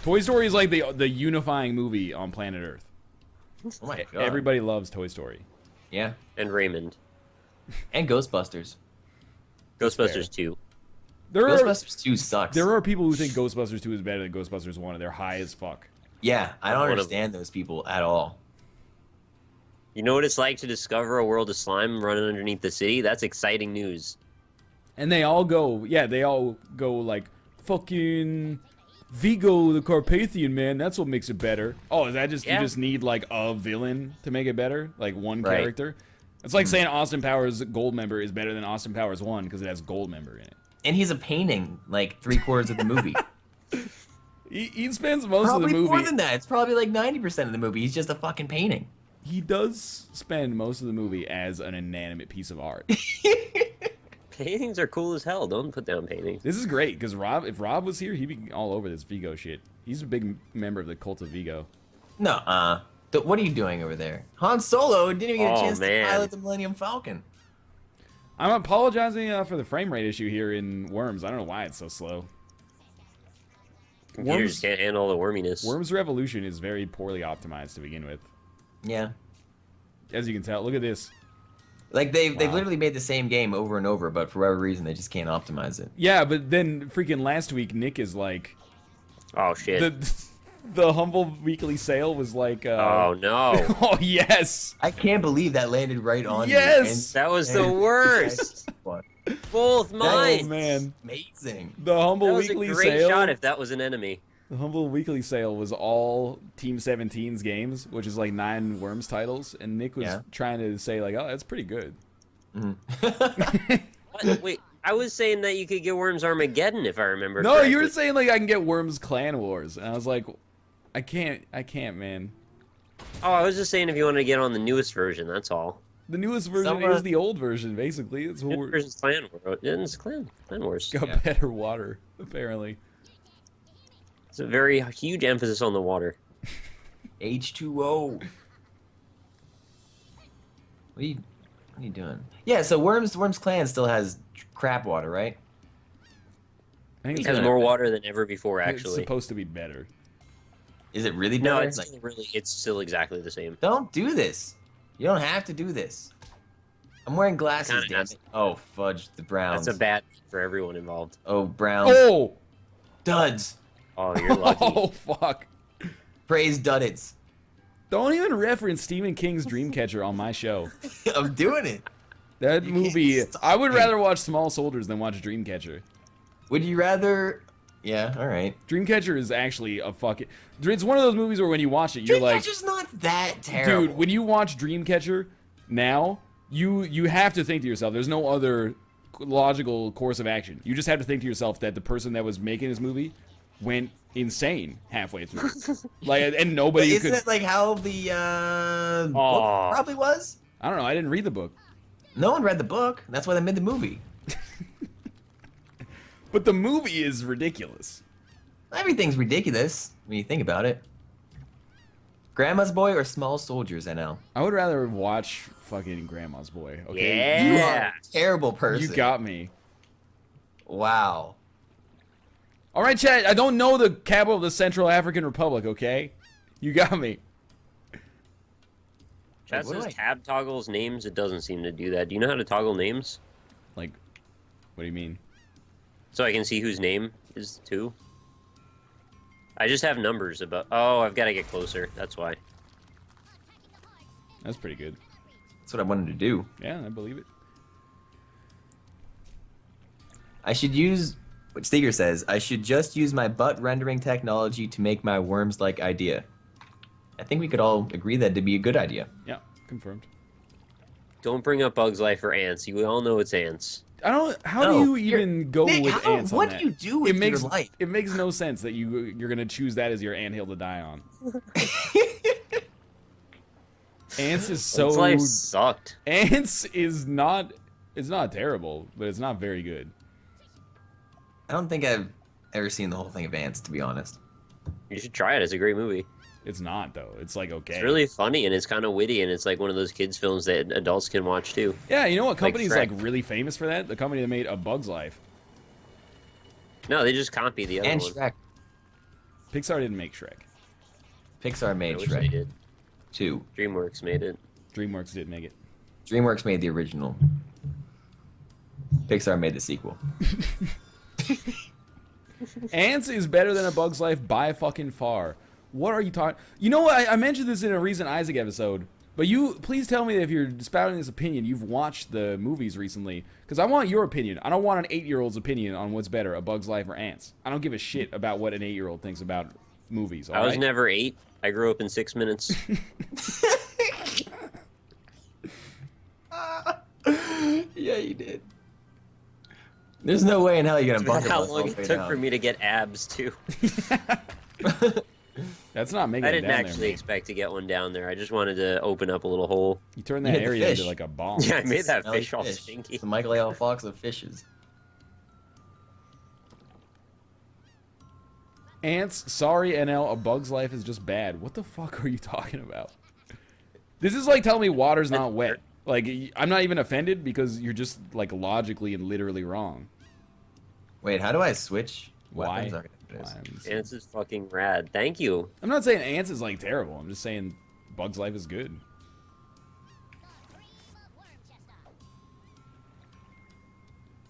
Toy Story is like the unifying movie on planet Earth. Oh my god. Everybody loves Toy Story. Yeah. And Raymond. And Ghostbusters. Ghostbusters 2. Ghostbusters 2 sucks. There are people who think Ghostbusters 2 is better than Ghostbusters 1, and they're high as fuck. Yeah, I don't One of- understand those people at all. You know what it's like to discover a world of slime running underneath the city? That's exciting news. And they all go like, fucking Vigo the Carpathian, man, that's what makes it better. Oh, is that just, Yeah. you just need like a villain to make it better? Like one Right. character? It's like saying Austin Powers Goldmember is better than Austin Powers 1 because it has Goldmember in it. And he's a painting like 3/4 of the movie. He spends most Probably of the movie. more than that. It's probably like 90% of the movie. He's just a fucking painting. He does spend most of the movie as an inanimate piece of art. Paintings are cool as hell. Don't put down paintings. This is great because if Rob was here, he'd be all over this Vigo shit. He's a big member of the cult of Vigo. No, what are you doing over there? Han Solo didn't even get a Oh, chance man. to pilot the Millennium Falcon. I'm apologizing for the frame rate issue here in Worms. I don't know why it's so slow. Computers can't handle the worminess. Worms Revolution is very poorly optimized to begin with. Yeah. As you can tell, look at this. Like they've Wow. literally made the same game over and over, but for whatever reason they just can't optimize it. Yeah, but then freaking last week, Nick is like, Oh, shit. the humble weekly sale was like, Oh, no. oh yes, I can't believe that landed right on Yes! That was the worst. Both oh mine. man, Amazing. the humble That was a weekly great sale. shot if that was an enemy. The Humble Weekly Sale was all Team 17's games, which is like 9 Worms titles, and Nick was Yeah. trying to say like, oh, that's pretty good. What? Wait, I was saying that you could get Worms Armageddon if I remember No, correctly. you were saying like I can get Worms Clan Wars, and I was like, I can't, man. Oh, I was just saying if you wanted to get on the newest version, that's all. The newest version Someone- is the old version, basically. It's what New we're version's Clan Wars. It's Clan Wars. got Yeah. better water, apparently. It's a very huge emphasis on the water. H2O. What are you doing? Yeah, so Worms Clan still has crap water, right? I think It it's, has Yeah. more water than ever before, it's actually. supposed to be better. Is it really No, better? it's still it's still exactly the same. Don't do this. You don't have to do this. I'm wearing glasses, Kinda damn has it. Oh, fudge, the Browns. That's a bad thing for everyone involved. Oh, Browns. Oh, Duds. Oh, you're lucky. oh fuck! Praise Duddits. Don't even reference Stephen King's Dreamcatcher on my show. I'm doing it. That You movie, can't stop I would me. rather watch Small Soldiers than watch Dreamcatcher. Would you rather... Yeah, all right. Dreamcatcher is actually a fucking... It's one of those movies where when you watch it, you're like... Dreamcatcher's not that terrible. Dude, when you watch Dreamcatcher now, you have to think to yourself, there's no other logical course of action. You just have to think to yourself that the person that was making this movie went insane halfway through. Like, and nobody Isn't could... it like how the book Aw. probably was? I don't know, I didn't read the book. No one read the book. That's why they made the movie. But the movie is ridiculous. Everything's ridiculous when you think about it. Grandma's Boy or Small Soldiers, NL? I would rather watch fucking Grandma's Boy, okay? You are Yeah. a terrible person. You got me. Wow. All right, Chad, I don't know the capital of the Central African Republic, okay? You got me. Chat What do says I- tab toggles names. It doesn't seem to do that. Do you know how to toggle names? Like, what do you mean? So I can see whose name is two? I just have numbers about... Oh, I've got to get closer. That's why. That's pretty good. That's what I wanted to do. Yeah, I believe it. I should use what Steger says. I should just use my butt rendering technology to make my worms-like idea. I think we could all agree that'd be a good idea. Yeah, confirmed. Don't bring up Bug's Life or ants. You all know it's ants. I don't. How No, do you you're- even go Nick, with how- ants on what that? do you do with it makes, your life? It makes no sense that you're gonna choose that as your anthill to die on. Ants is so. Bug's Life sucked. Ants is not. It's not terrible, but it's not very good. I don't think I've ever seen the whole thing of Ants, to be honest. You should try it. It's a great movie. It's not though. It's like okay. It's really funny and it's kind of witty and it's like one of those kids films that adults can watch too. Yeah, you know what company's like Shrek. really famous for that? The company that made A Bug's Life. No, they just copy the other And one. Shrek. Pixar didn't make Shrek. Pixar I made wish they Shrek did. 2. DreamWorks made it. DreamWorks did make it. DreamWorks made the original. Pixar made the sequel. Ants is better than A Bug's Life by fucking far. What are you talking? You know what? I mentioned this in a recent Isaac episode, but you please tell me that if you're spouting this opinion, you've watched the movies recently, because I want your opinion. I don't want an 8-year-old's opinion on what's better, A Bug's Life or Ants. I don't give a shit about what an 8-year-old thinks about movies. I was never 8. I grew up in 6 minutes. Yeah, you did. There's no way in hell you're gonna bucket How bust all long the it way took down. for me to get abs too. That's not making I it didn't down actually there, mate. expect to get one down there. I just wanted to open up a little hole. You turned You that hit the area fish. into like a bomb. Yeah, I made that Smelly fish all stinky. It's the Michael A. L. Fox of fishes. Ants, sorry NL, A Bug's Life is just bad. What the fuck are you talking about? This is like telling me water's not wet. Like, I'm not even offended because you're just like logically and literally wrong. Wait, how do I switch Why? weapons? Okay, there it is. Why? Ants is fucking rad. Thank you. I'm not saying Ants is like terrible. I'm just saying Bug's Life is good.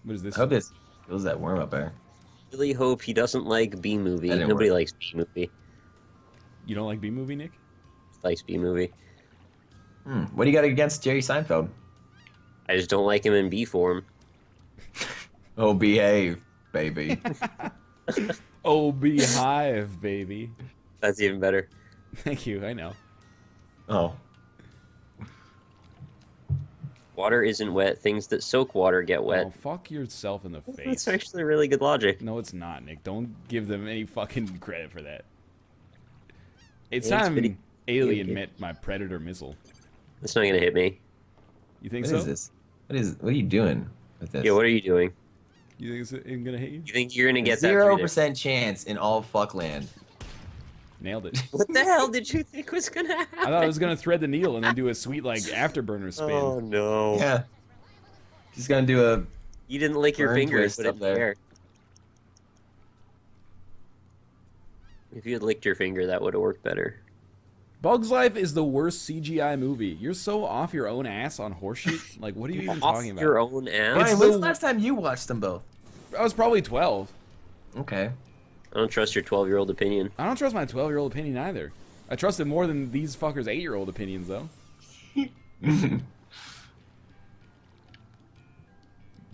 What is this? I hope this fills that worm up there. Really hope he doesn't like B movie. That didn't Nobody work. likes B movie. You don't like B movie, Nick? Likes B movie. What do you got against Jerry Seinfeld? I just don't like him in B form. Oh, behave, baby. Oh, beehive, baby. That's even better. Thank you. I know. Oh, Water isn't wet. Things that soak water get wet. Oh, fuck yourself in the That's face. actually really good logic. No, it's not, Nick. Don't give them any fucking credit for that. It's Yeah, it's time pretty- Alien yeah. met my Predator missile. It's not gonna hit me. You think what so? is this? What are you doing with this? Yeah, what are you doing? You think it's gonna hit you? You think you're gonna get that? 0% chance in all fuckland. Nailed it. What the hell did you think was gonna happen? I thought I was gonna thread the needle and then do a sweet like afterburner spin. Oh no! Yeah. Just gonna do a. You didn't lick your Burn finger and twist put it up in there. the air. If you had licked your finger, that would have worked better. Bug's Life is the worst CGI movie. You're so off your own ass on horseshit. Like, what are you even Off talking about? your own ass. Ryan, It's when's the- the last time you watched them both? I was probably 12. Okay. I don't trust your 12-year-old opinion. I don't trust my 12-year-old opinion either. I trust it more than these fuckers' 8-year-old opinions, though. You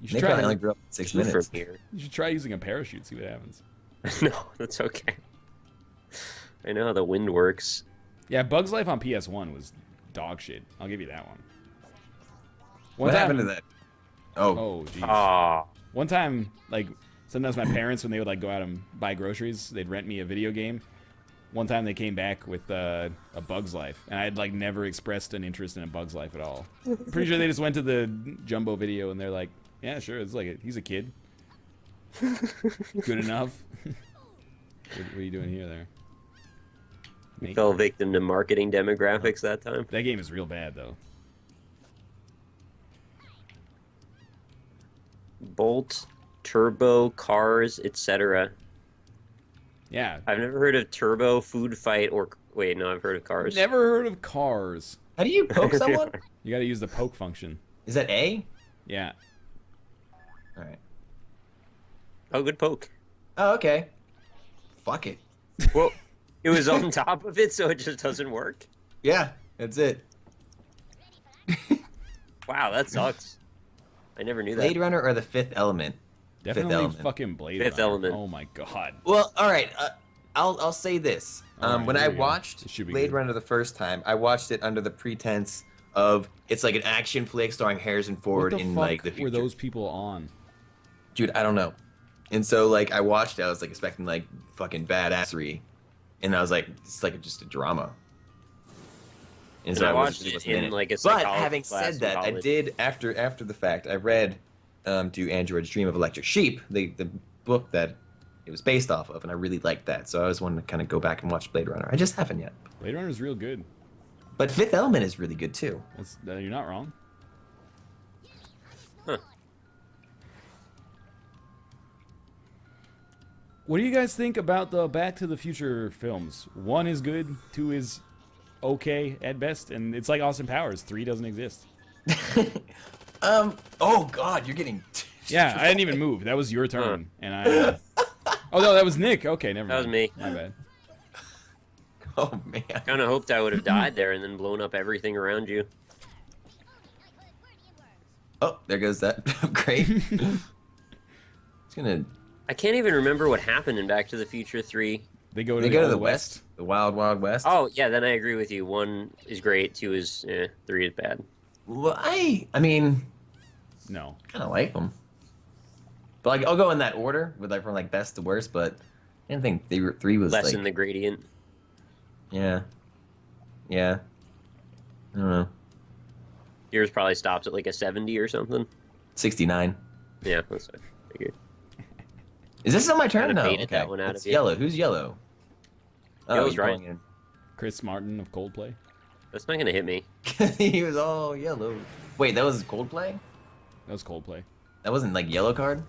should Nick try. probably only grew up in 6 minutes. From here. You should try using a parachute. See what happens. No, that's okay. I know how the wind works. Yeah, Bug's Life on PS1 was dog shit. I'll give you that one. What happened to that? Oh, Oh, jeez. Ah, One time, like, sometimes my parents, when they would, like, go out and buy groceries, they'd rent me a video game. One time they came back with a Bug's Life, and I had, like, never expressed an interest in a Bug's Life at all. Pretty sure they just went to the Jumbo video, and they're like, yeah, sure, it's like, he's a kid. Good enough. What are you doing here, there? Mate, fell victim to marketing demographics that time. that game is real bad, though. Bolt, turbo, cars, etc. Yeah. I've never heard of turbo, food fight, or wait, no, I've heard of cars. Never heard of Cars. how do you poke someone? You gotta use the poke function. Is that A? Yeah. All right. Oh, good poke. Oh, okay. Fuck it. Well, it was on top of it, so it just doesn't work. Yeah, that's it. Wow, that sucks. I never knew that. Blade Runner or The Fifth Element? Definitely Element. fucking Blade Fifth Runner. Element. Oh my god. Well, all right. I'll say this. All right, When here I we go. watched This should be Blade good. Runner the first time, I watched it under the pretense of it's like an action flick starring Harrison What Ford the in fuck like the future. were those people on? Dude, I don't know. And so like I watched it, I was like expecting like fucking badassery, and I was like, it's like just a drama. And And I watched really it wasn't in, like, a But psychology having class said in that, I college. did after the fact, I read "Do Androids Dream of Electric Sheep," the book that it was based off of, and I really liked that. So I always wanted to kind of go back and watch Blade Runner. I just haven't yet. Blade Runner's real good. But Fifth Element is really good too. You're not wrong. Huh. What do you guys think about the Back to the Future films? 1 is good, 2 is okay at best, and it's like Austin Powers. 3 doesn't exist. Oh God, you're getting. Yeah, I didn't even move. That was your turn, and I. Oh no, that was Nick. Okay, never mind. That was me. My bad. Oh man. Kind of hoped I would have died there and then blown up everything around you. Oh, there goes that upgrade. It's gonna. I can't even remember what happened in Back to the Future 3. They go to They the go to Old the West, the Wild Wild West. Oh, yeah, then I agree with you. 1 is great, 2 is 3 is bad. Well, I mean, No. kind of like them. But like, I'll go in that order with like from like best to worst. But I didn't think 3 was Lessen like. the gradient. Yeah. Yeah. I don't know. Yours probably stops at like a 70 or something. 69. Yeah, that's what I figured. Is this on my turn? Kinda No. baited Okay. that one out It's of you. yellow. Who's yellow? Yellow's he's right. going in. Chris Martin of Coldplay. That's not gonna hit me. He was all yellow. Wait, that was Coldplay? That was Coldplay. That wasn't like yellow card?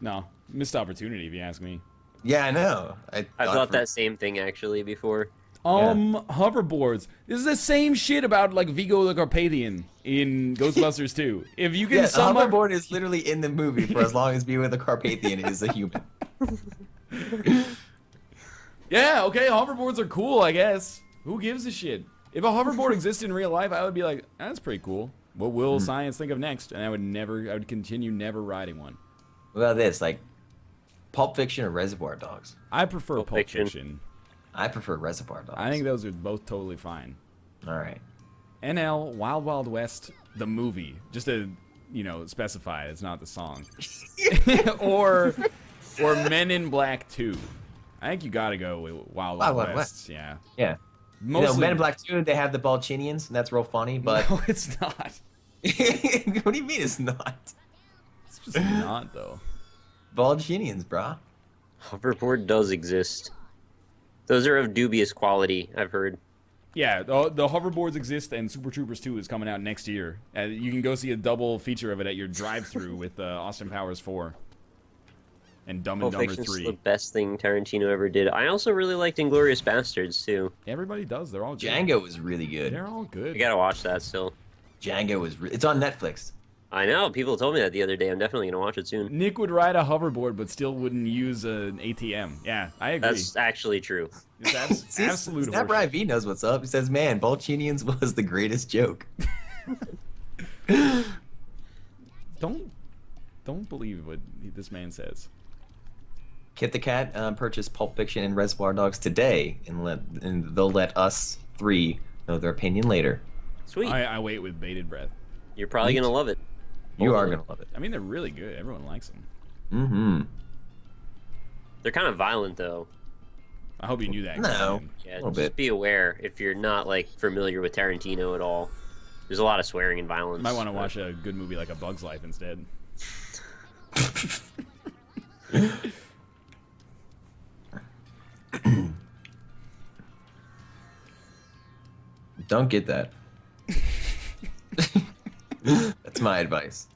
No, missed opportunity if you ask me. Yeah, I know. I thought that same thing actually before. Hoverboards. This is the same shit about like Vigo the Carpathian in Ghostbusters 2. If you can Yeah, a sum up, hoverboard is literally in the movie for as long as Vigo the Carpathian is a human. yeah, okay, hoverboards are cool, I guess. Who gives a shit? If a hoverboard existed in real life, I would be like, that's pretty cool. What will science think of next? And I would continue never riding one. What about this? Like, Pulp Fiction or Reservoir Dogs? I prefer Pulp Fiction. Fiction. I prefer Reservoir Dogs. I think those are both totally fine. All right. NL, Wild Wild West, the movie. Just to, specify, it's not the song. or Men in Black 2. I think you gotta go with Wild Wild West. Yeah. Yeah. Mostly, Men in Black 2, they have the Balchinians, and that's real funny, but... No, it's not. What do you mean it's not? It's just not, though. Balchinians, brah. Hoverboard does exist. Those are of dubious quality, I've heard. Yeah, the hoverboards exist, and Super Troopers 2 is coming out next year. You can go see a double feature of it at your drive-thru with Austin Powers 4 and Dumb and Pulp Dumber Fiction's 3. the best thing Tarantino ever did. I also really liked Inglourious Bastards, too. Everybody does. They're all good. Django was really good. They're all good. You gotta watch that still. Django was... It's on Netflix. I know, people told me that the other day. I'm definitely gonna watch it soon. Nick would ride a hoverboard, but still wouldn't use an ATM. Yeah, I agree. That's actually true. It's absolute Snapper horseshit. IV knows what's up. He says, man, Balchinians was the greatest joke. Don't believe what this man says. Kit the Cat purchased Pulp Fiction and Reservoir Dogs today, and they'll let us 3 know their opinion later. Sweet. I wait with bated breath. You're probably gonna love it. You are going to love it. I mean, they're really good. Everyone likes them. Mm-hmm. They're kind of violent, though. I hope you knew that. No. Yeah, little just bit. be aware if you're not like familiar with Tarantino at all. There's a lot of swearing and violence. Might want to watch a good movie like A Bug's Life instead. Don't get that. That's my advice.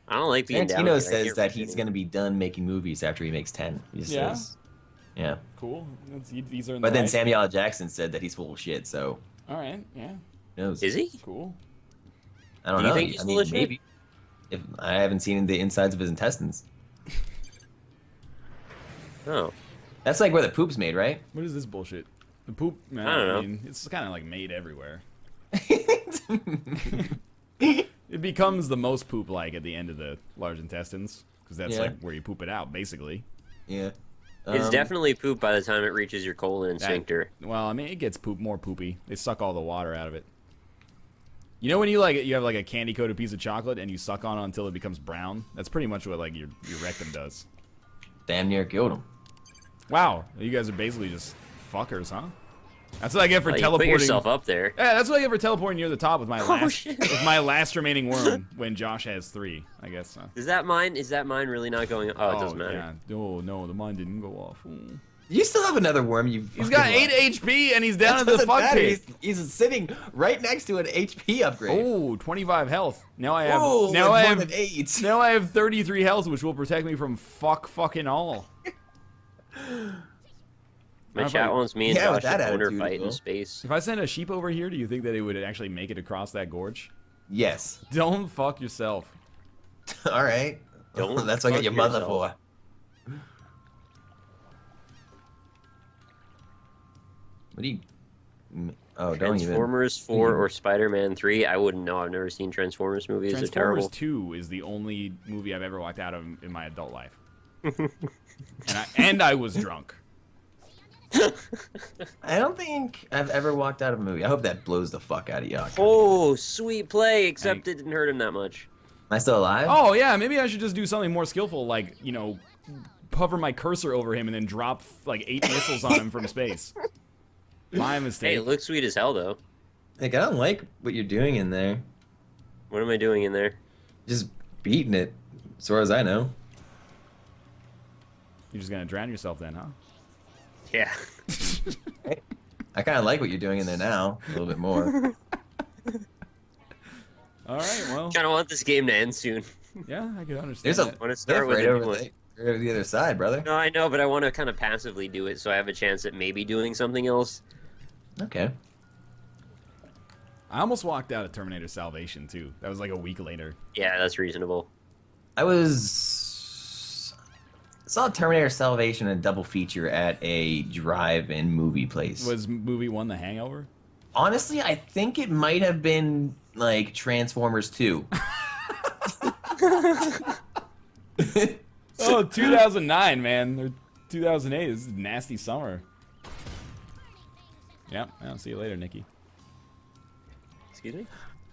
I don't like being down. Tarantino says that he's going to be done making movies after he makes 10. He just Yeah? says, yeah. Cool. These are in But the then right. Samuel L. Jackson said that he's full of shit, so All right. Yeah. who knows? Is he? Cool. I don't Do you know. think he's I full mean, of shit? maybe. If I haven't seen the insides of his intestines. Oh, That's like where the poop's made, right? What is this bullshit? The poop. Man, I don't know. mean, it's kind of like made everywhere. It becomes the most poop-like at the end of the large intestines, because that's Yeah. like where you poop it out, basically. Yeah. it's definitely poop by the time it reaches your colon and That- sphincter. Well, I mean, it gets more poopy. They suck all the water out of it. You know when you have like a candy coated piece of chocolate and you suck on it until it becomes brown? That's pretty much what like your rectum does. damn near killed him. Wow, you guys are basically just fuckers, huh? That's what I get for You teleporting. put yourself up there. Yeah, that's what I get for teleporting near the top with my Shit. with my last remaining worm when Josh has 3. I guess. Is that mine? Is that mine really not going? Oh, it doesn't matter. Yeah. Oh no, the mine didn't go off. You still have another worm. He's got 8 HP and he's down at the fuck pit. He's sitting right next to an HP upgrade. Oh, 25 health. Now I have. Whoa, now I more have. than 8. Now I have 33 health, which will protect me from fucking all. My chat wants me and Yeah, with Josh that to owner attitude, fight Will. in space. If I send a sheep over here, do you think that it would actually make it across that gorge? Yes. Don't fuck yourself. All right. Don't That's what I got fuck your mother yourself. for. What do you? Oh, don't even. Transformers 4 or Spider-Man 3? I wouldn't know. I've never seen Transformers movies. They're Transformers terrible. 2 is the only movie I've ever walked out of in my adult life. and I was drunk. I don't think I've ever walked out of a movie. I hope that blows the fuck out of you. Oh, sweet play, except it didn't hurt him that much. Am I still alive? Oh yeah, maybe I should just do something more skillful, like, you know, hover my cursor over him and then drop like 8 missiles on him from space. My mistake. Hey, it looks sweet as hell, though. Like, I don't like what you're doing in there. What am I doing in there? Just beating it, as far as I know. You're just gonna drown yourself then, huh? Yeah. I kind of like what you're doing in there now, a little bit more. All right, well, Kind of want this game to end soon. yeah, I can understand. There's a that. Want to start cliff with right a new over, one. right over the other side, brother. No, I know, but I want to kind of passively do it so I have a chance at maybe doing something else. Okay. I almost walked out of Terminator Salvation too. That was like a week later. Yeah, that's reasonable. I saw Terminator Salvation in a double feature at a drive-in movie place. Was movie 1 The Hangover? Honestly, I think it might have been like Transformers 2. Oh, 2009, man. Or 2008. This is a nasty summer. Yep. I'll see you later, Nikki. Excuse me?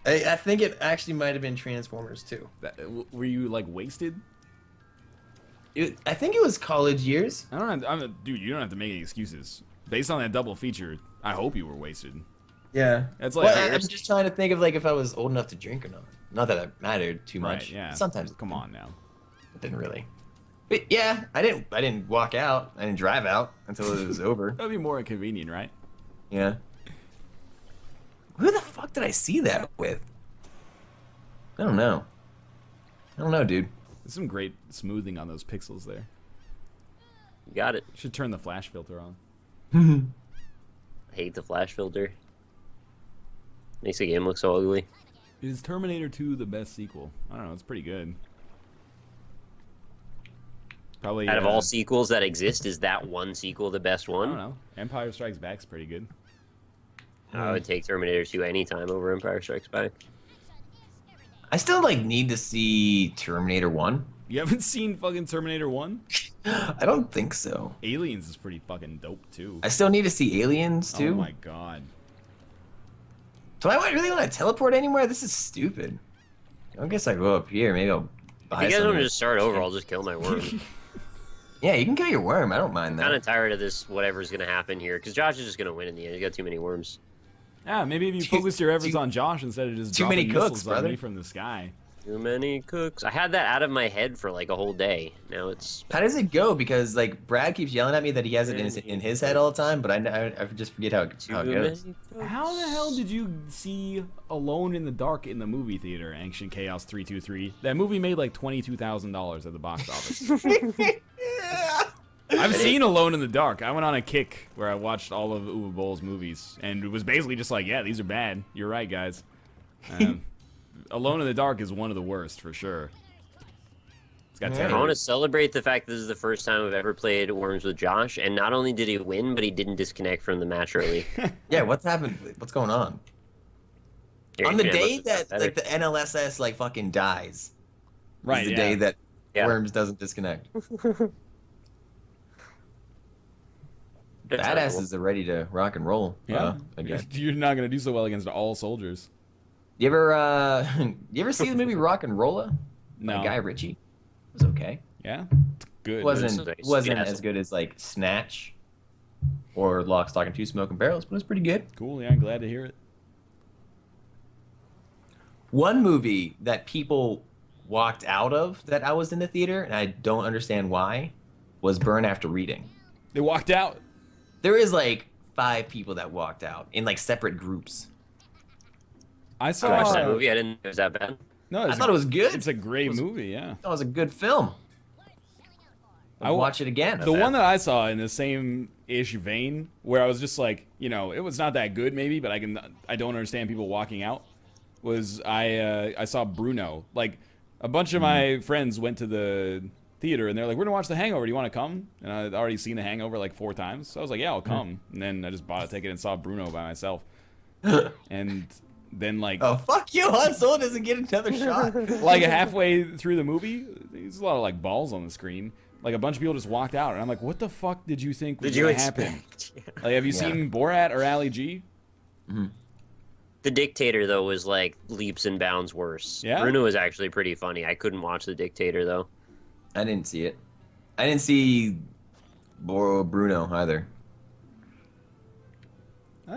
I think it actually might have been Transformers 2. Were you like wasted? I think it was college years. I don't have, dude, you don't have to make any excuses. Based on that double feature, I hope you were wasted. Yeah. It's like Well, I'm just trying to think of like if I was old enough to drink or not. Not that it mattered too much. right, yeah. Sometimes Come on now. it didn't really. But yeah, I didn't walk out. I didn't drive out until it was over. That'd be more inconvenient, right? Yeah. Who the fuck did I see that with? I don't know. I don't know, dude. There's some great smoothing on those pixels there. You got it. Should turn the flash filter on. I hate the flash filter. Makes the game look so ugly. Is Terminator 2 the best sequel? I don't know. It's pretty good. Probably Out of all sequels that exist, is that one sequel the best I don't one? know. Empire Strikes Back's pretty good. I would take Terminator 2 anytime over Empire Strikes Back. I still like need to see Terminator 1. You haven't seen fucking Terminator 1? I don't think so. Aliens is pretty fucking dope too. I still need to see Aliens too. Oh my god. Do I really want to teleport anywhere? This is stupid. I guess I go up here. Maybe I'll buy If you guys want something. to just start over, I'll just kill my worm. Yeah, you can kill your worm. I don't mind Kind that. of tired of this, whatever's going to happen here, because Josh is just going to win in the end. He's got too many worms. Yeah, maybe if you focus your efforts on Josh instead of just too many dropping cooks, missiles on brother. me from the sky. Too many cooks. I had that out of my head for like a whole day. Now it's... How does it go? Because like Brad keeps yelling at me that he has it in his head all the time, but I just forget how it goes. How the hell did you see Alone in the Dark in the movie theater, Ancient Chaos 323? That movie made like $22,000 at the box office. I've seen Alone in the Dark. I went on a kick where I watched all of Uwe Boll's movies, and it was basically just like, yeah, these are bad. You're right, guys. Alone in the Dark is one of the worst, for sure. It's got I terror. want to celebrate the fact that this is the first time I've ever played Worms with Josh, and not only did he win, but he didn't disconnect from the match early. Yeah, what's happened? What's going on? Your On the internet day must have that got like better. the NLSS like fucking dies, Right, is the yeah. day that Yeah. Worms doesn't disconnect. That's Badasses are ready to rock and roll. Yeah. Again. You're not going to do so well against all soldiers. You ever see the movie Rock and Rolla? No. By Guy Ritchie. It was okay. Yeah? It's good. Wasn't Nice. wasn't Yeah, as good as like Snatch. or Lock, Stock, and Two Smoking Barrels, but it was pretty good. Cool. Yeah, I'm glad to hear it. One movie that people walked out of that I was in the theater, and I don't understand why, was Burn After Reading. They walked out. There is like 5 people that walked out in like separate groups. I I saw watched that movie. I didn't think it was that bad. No, I thought it was good. It's a great movie. Yeah. That was a good film. I'll watch it again. The one that I saw in the same ish vein, where I was just like, you know, it was not that good maybe, but I don't understand people walking out. Was I saw Bruno. Like a bunch of my friends went to the theater and they're like, we're gonna watch The Hangover. Do you want to come? And I'd already seen The Hangover like 4 times, so I was like, yeah, I'll come. And then I just bought a ticket and saw Bruno by myself. And then like, oh fuck you, Han Solo doesn't get another shot. like halfway through the movie, there's a lot of like balls on the screen. Like a bunch of people just walked out, and I'm like, what the fuck did you think was gonna happen? Like, have you seen Borat or Ali G? Mm-hmm. The Dictator, though, was like leaps and bounds worse. Yeah? Bruno was actually pretty funny. I couldn't watch The Dictator, though. I didn't see it. I didn't see Bruno either.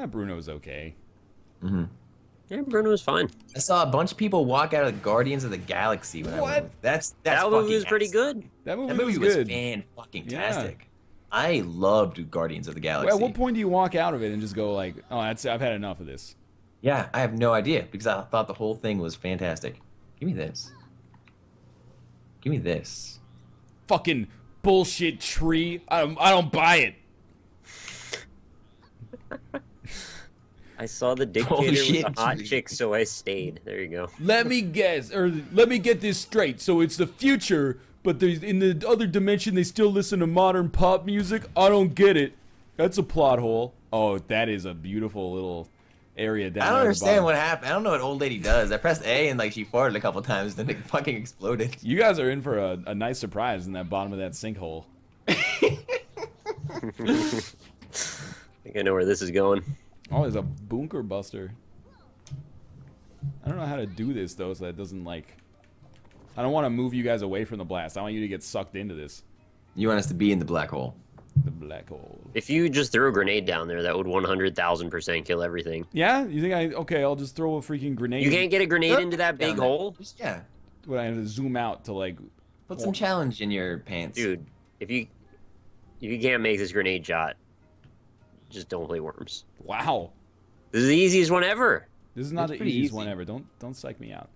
Bruno was okay. Mm-hmm. Yeah, Bruno was fine. I saw a bunch of people walk out of Guardians of the Galaxy when I What? went. That's That movie was pretty excellent. good. That movie, That movie was was good. fan-fucking-tastic. I loved Guardians of the Galaxy. At what point do you walk out of it and just go like, oh, I've had enough of this? Yeah, I have no idea because I thought the whole thing was fantastic. Give me this. Give me this. Fucking bullshit tree. I don't buy it. I saw The Dictator Bullshit. with a hot chick, so I stayed. There you go. Let me guess, or let me get this straight. So it's the future, but in the other dimension they still listen to modern pop music? I don't get it. That's a plot hole. Oh, that is a beautiful little area down there. I don't at the understand bottom. what happened. I don't know what old lady does. I pressed A and like she farted a couple times, then it fucking exploded. You guys are in for a nice surprise in that bottom of that sinkhole. I think I know where this is going. Oh, there's a bunker buster. I don't know how to do this though, so that doesn't like. I don't want to move you guys away from the blast. I want you to get sucked into this. You want us to be in the black hole? The black hole. If you just threw a grenade down there, that would 100,000% kill everything. Yeah, you think okay? I'll just throw a freaking grenade. You can't get a grenade Look into that big down there. hole? Just, yeah. When I have to zoom out to like. Put some challenge in your pants. Dude, if you can't make this grenade shot, just don't play Worms. Wow. This is the easiest one ever. This is not It's the pretty easiest easy. one ever. Don't psych me out.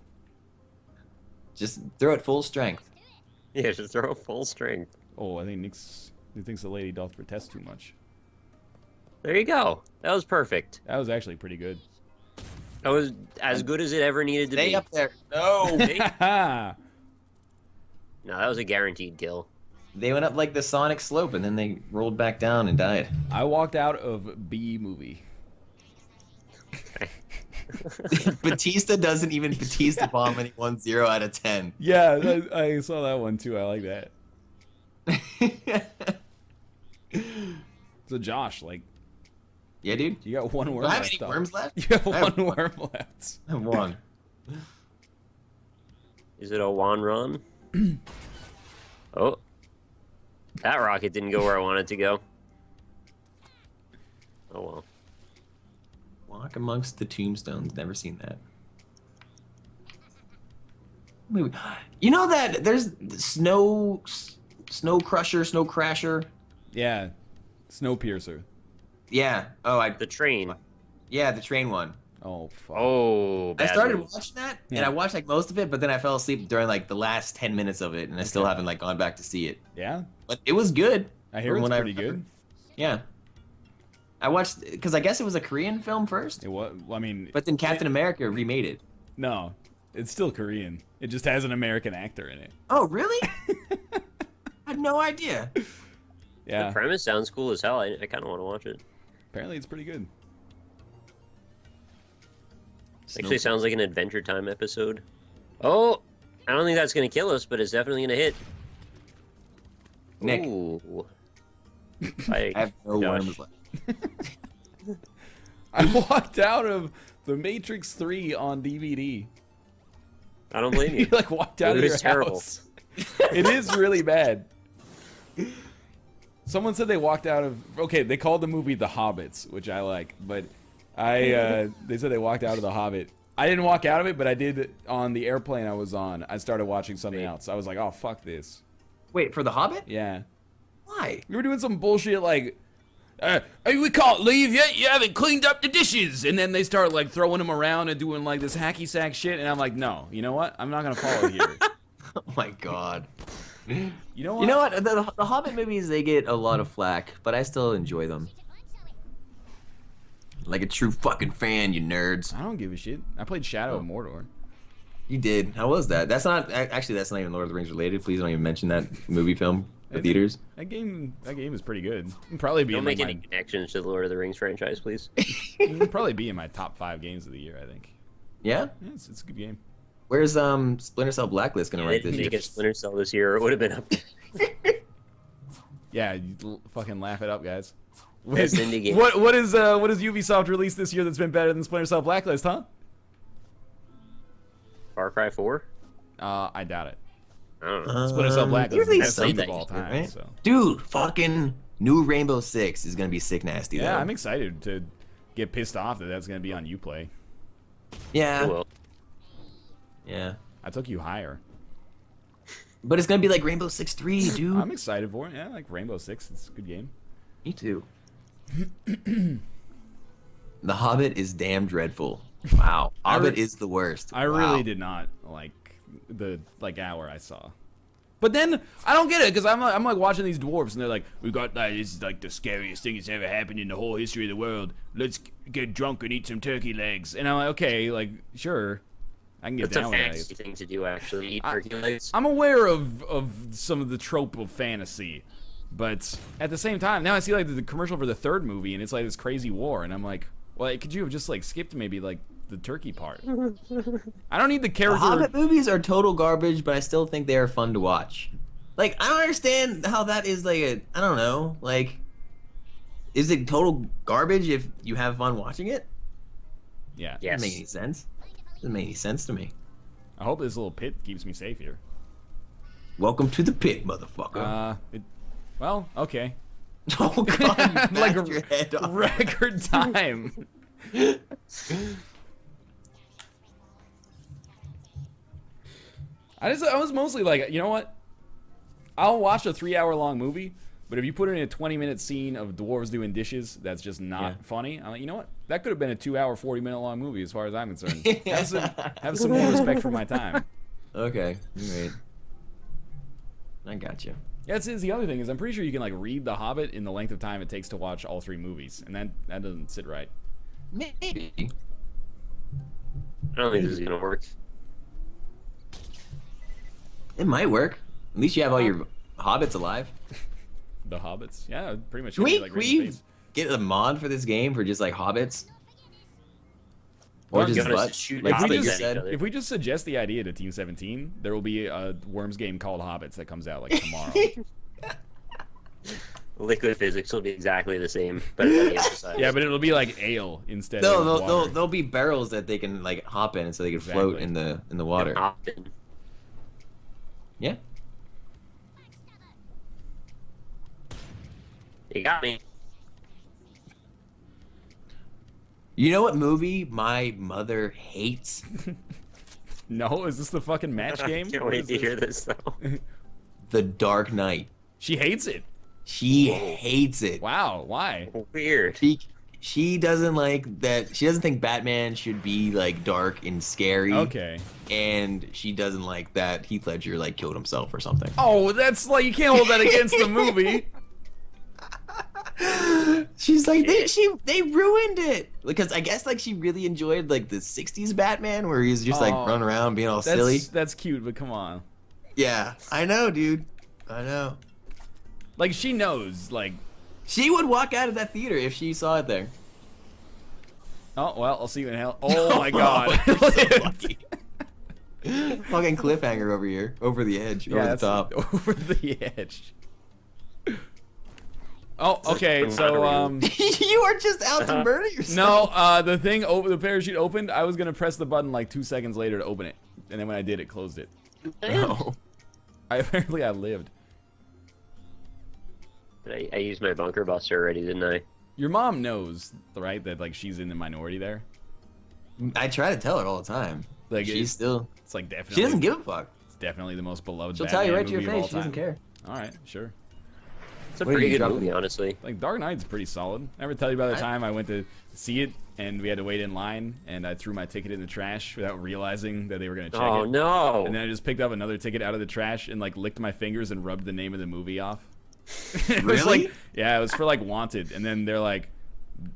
Just throw it full strength. Yeah, just throw a full strength. Oh, I think he thinks the lady doth protest too much. There you go. That was perfect. That was actually pretty good. That was as good as it ever needed to Stay be. up there. No. No, that was a guaranteed kill. They went up like the Sonic slope and then they rolled back down and died. I walked out of B movie. Batista doesn't even Batista bomb anyone 0 out of 10. Yeah, I saw that one too. I like that. So Josh, like, Yeah, dude. you got one worm Do I have left. any though. worms left? You have I have one worm left. I have one. Is it a Wan Ron? Oh. That rocket didn't go where I wanted to go. Oh well. Walk amongst the tombstones. Never seen that. Wait, you know that there's Snow Crasher? Yeah, Snowpiercer. Yeah. Oh, The train. yeah, the train one. Oh fuck. Oh, I bad started news. watching that, and Yeah. I watched like most of it, but then I fell asleep during like the last 10 minutes of it, and I still Okay. haven't like gone back to see it. Yeah, But it was good. I hear from it's what pretty remember. good. Yeah. I watched because I guess it was a Korean film first, It was. I mean, but then Captain America remade it. no, it's still Korean. It just has an American actor in it. Oh, really? I had no idea. The Yeah, premise sounds cool as hell. I kind of want to watch it. apparently it's pretty good. Actually, sounds like an Adventure Time episode. Oh, I don't think that's gonna kill us, but it's definitely gonna hit. Nick. Ooh. I have no Josh. worms left. I walked out of The Matrix 3 on DVD. I don't blame You you. like walked out It of was your terrible. house. It is really bad. Someone said they walked out of. Okay, they called the movie The Hobbits, which I like, but they said they walked out of The Hobbit. I didn't walk out of it, but I did on the airplane I was on. I started watching something else. I was like, oh fuck this. Wait, for The Hobbit? Yeah. Why? We were doing some bullshit like, hey, we can't leave yet. You haven't cleaned up the dishes. And then they start like throwing them around and doing like this hacky sack shit. And I'm like, no, you know what? I'm not gonna follow here. Oh my god. You know what? You know what? The Hobbit movies, they get a lot of flack, but I still enjoy them. Like a true fucking fan, you nerds. I don't give a shit. I played Shadow of Mordor. You did. How was that? That's not actually. That's not even Lord of the Rings related. Please don't even mention that movie film for theaters. That game is pretty good. It'd probably be Don't in make like any connections to the Lord of the Rings franchise, please. it'd probably be in my top 5 games of the year. I think. Yeah. Yeah, it's a good game. Where's Splinter Cell Blacklist gonna They rank didn't this make year? a Splinter Cell this year, or it would have been up. Yeah, you fucking laugh it up, guys. Best indie game. What is Ubisoft released this year that's been better than Splinter Cell Blacklist, huh? Far Cry 4? I doubt it. I don't know. Splinter Cell Blacklist usually is the best game something, of all time. right? So. Dude, fucking new Rainbow Six is gonna be sick nasty. Yeah, though. I'm excited to get pissed off that that's gonna be on Uplay. Yeah. Well, Yeah. I took you higher. But it's gonna be like Rainbow Six 3, dude. I'm excited for it. Yeah, like Rainbow Six. It's a good game. Me too. The Hobbit is damn dreadful. Wow. Hobbit is the worst. I Wow. really did not like the hour I saw. But then I don't get it because I'm like watching these dwarves and they're like, we got like this is like the scariest thing that's ever happened in the whole history of the world. Let's get drunk and eat some turkey legs. And I'm like, okay, like sure, I can get it's a down with fantasy that. thing to do, actually. Eat turkey legs. I'm aware of some of the trope of fantasy, but at the same time, now I see like the commercial for the 3rd movie and it's like this crazy war, and I'm like, well, could you have just like skipped maybe like the turkey part? I don't need the The character. Hobbit movies are total garbage, but I still think they are fun to watch. Like, I don't understand how that is like I don't know, like, is it total garbage if you have fun watching it? Yeah. Yes. Doesn't make any sense. Doesn't make any sense to me. I hope this little pit keeps me safe here. Welcome to the pit, motherfucker. Well, okay. Oh god, you Like bashed your head off. record time. I was mostly like, you know what? I'll watch a 3-hour-long movie, but if you put it in a 20-minute scene of dwarves doing dishes, that's just not funny. I'm like, you know what? That could have been a 2-hour, 40-minute-long movie, as far as I'm concerned. Have some more respect for my time. Okay, alright. I got you. Yeah, that's the other thing is I'm pretty sure you can like read The Hobbit in the length of time it takes to watch all 3 movies, and that doesn't sit right. Maybe. I don't think this is going to work. It might work. At least you have all your hobbits alive. The Hobbits, yeah, pretty much. Can we, like, can right in the we face. get a mod for this game for just like hobbits? Or Well, just gonna butts, shoot like hobbits Stinger at each said? other. If we just suggest the idea to Team 17, there will be a Worms game called Hobbits that comes out like tomorrow. Liquid physics will be exactly the same, but it's on the other side. Yeah, but it'll be like ale instead No, of water. there'll be barrels that they can like hop in, so they can float in the water. Often. Yeah. You got me. You know what movie my mother hates? No, is this the fucking match game? I can't What wait is to this? hear this, though. The Dark Knight. She hates it. She hates it. Wow, why? Weird. She doesn't like that. She doesn't think Batman should be like dark and scary. Okay. And she doesn't like that Heath Ledger like killed himself or something. Oh, that's like you can't hold that against the movie. She's like they ruined it because I guess like she really enjoyed like the '60s Batman where he's just like Oh, running around being all silly. That's cute, but come on. Yeah, I know, dude. I know. Like she knows, like. She would walk out of that theater if she saw it there. Oh well, I'll see you in hell. Oh my god. You're so lucky. Fucking cliffhanger over here, over the edge, over the that's top. over the edge. Oh, okay. So You are just out to murder yourself. no, the parachute opened. I was gonna press the button like 2 seconds later to open it, and then when I did, it closed it. No. Apparently I lived. But I used my bunker buster already, didn't I? Your mom knows, right, that like she's in the minority there. I try to tell her all the time. Like She's still. It's like definitely. She doesn't give a fuck. It's definitely the most beloved. She'll Batman tell you right to your movie of all face. She doesn't time. care. All right, sure. It's a What are pretty you good dropping? movie, honestly. Like Dark Knight's pretty solid. I ever tell you about the time I went to see it and we had to wait in line and I threw my ticket in the trash without realizing that they were gonna check Oh it. no! And then I just picked up another ticket out of the trash and like licked my fingers and rubbed the name of the movie off. It was Really? like, yeah, it was for like Wanted, and then they're like,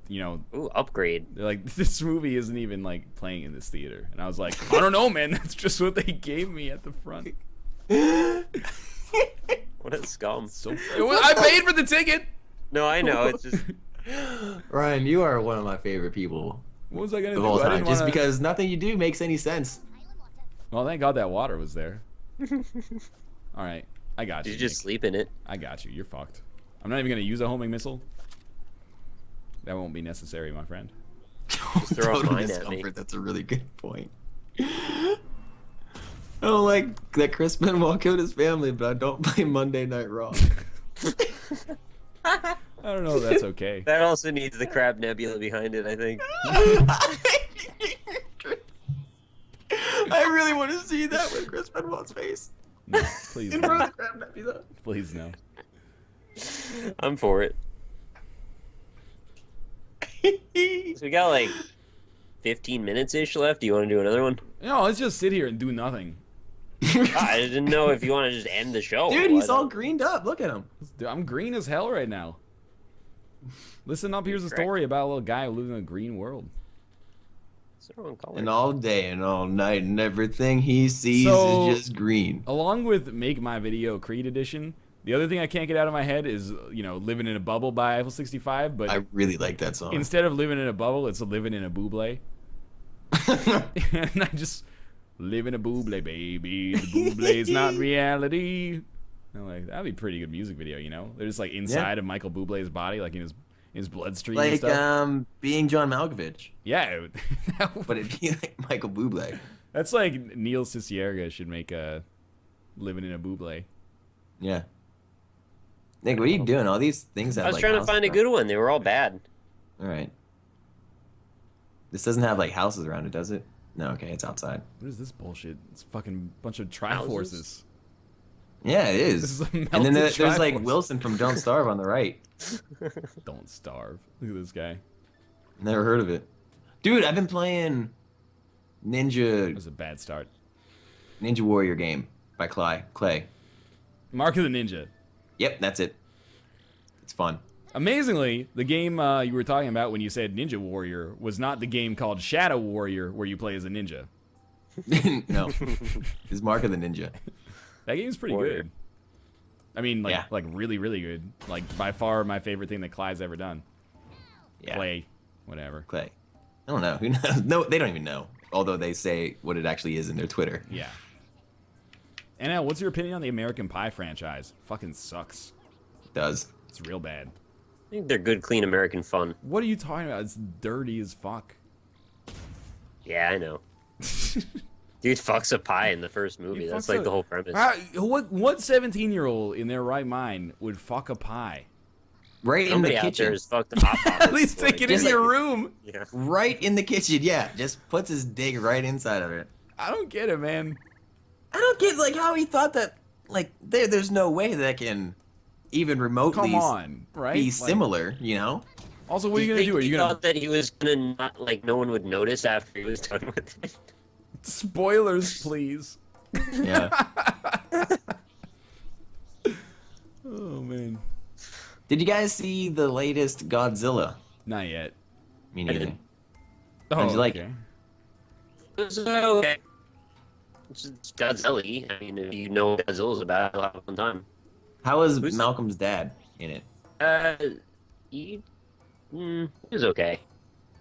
you know, Ooh, upgrade. they're like, this movie isn't even like playing in this theater, and I was like, I don't know, man, that's just what they gave me at the front. What a scum. So I paid for the ticket. No, I know. It's just Ryan, you are one of my favorite people What was I gonna of do? all I time. didn't Just wanna... because nothing you do makes any sense. Well, thank God that water was there. All right, I got you. you just Nick. sleep in it. I got you. You're fucked. I'm not even gonna use a homing missile. That won't be necessary, my friend. Just throw a Total mine at me. discomfort, that's a really good point. I don't like that Chris Benoit killed his family, but I don't play Monday Night Raw. I don't know if that's okay. That also needs the Crab Nebula behind it, I think. I really want to see that with Chris Benoit's face. No, please, In front no. of the Crab Nebula. Please no. I'm for it. So we got like 15 minutes-ish left. Do you want to do another one? No, let's just sit here and do nothing. I didn't know if you want to just end the show. Dude, he's all greened up. Look at him. Dude, I'm green as hell right now. Listen up, here's a story about a little guy who lives in a green world. It's the wrong color. And all day and all night and everything he sees So- is just green. Along with Make My Video Creed Edition, the other thing I can't get out of my head is, you know, Living in a Bubble by Eiffel 65, but I really like that song. instead of living in a bubble, it's living in a buble. And I just live in a buble, baby. The buble's not reality. I'm like, that'd be a pretty good music video, you know? They're just like inside of Michael Bublé's body, like in his bloodstream and like stuff. being John Malkovich, Yeah, but it'd be like Michael Bublé. that's like Neil Cicierega should make a Living in a Buble. Yeah. Nick, what are you doing? All these things have I was like trying to houses find a around. good one. They were all bad. All right. This doesn't have like houses around it, does it? No. Okay, it's outside. What is this bullshit? It's a fucking bunch of Houses? Triforces. Yeah, it is. This is a And melted then there's like Triforce. Wilson from Don't Starve on the right. Don't starve. Look at this guy. Never heard of it. Dude, I've been playing That Ninja was a bad start. Warrior game by Clay. Mark of the Ninja. Yep, that's it. It's fun. Amazingly, the game you were talking about when you said Ninja Warrior was not the game called Shadow Warrior where you play as a ninja. No. It's Mark of the Ninja. That game's pretty Warrior. good. I mean, like, Yeah. like really, really good. Like, by far my favorite thing that Clyde's ever done. Yeah. Clay. Whatever. Clay. I don't know. Who knows? No, they don't even know. Although they say what it actually is in their Twitter. Yeah. And now, what's your opinion on the American Pie franchise? Fucking sucks. It does. It's real bad. I think they're good, clean American fun. What are you talking about? It's dirty as fuck. Yeah, I know. Dude fucks a pie in the first movie. He That's fucks like a- the whole premise. What 17-year-old in their right mind would fuck a pie? Right in Somebody the out there kitchen. has fucked a hot pot. At least take it in just your like- room. Yeah. Right in the kitchen, yeah. Just puts his dick right inside of it. I don't get it, man. I don't get like how he thought that like there's no way that can even remotely Come on, right? be Like, similar, you know? also, what are you gonna do? Are you He gonna thought that he was gonna not like no one would notice after he was done with it? spoilers, please? Yeah. Oh man, Did you guys see the latest Godzilla? not yet. Me neither. didn't. Oh, How'd you like okay. It was okay. It's Godzilla. I mean, if you know what Godzilla's about, you'll have a fun time. How was Who's- Malcolm's dad in it? He was okay.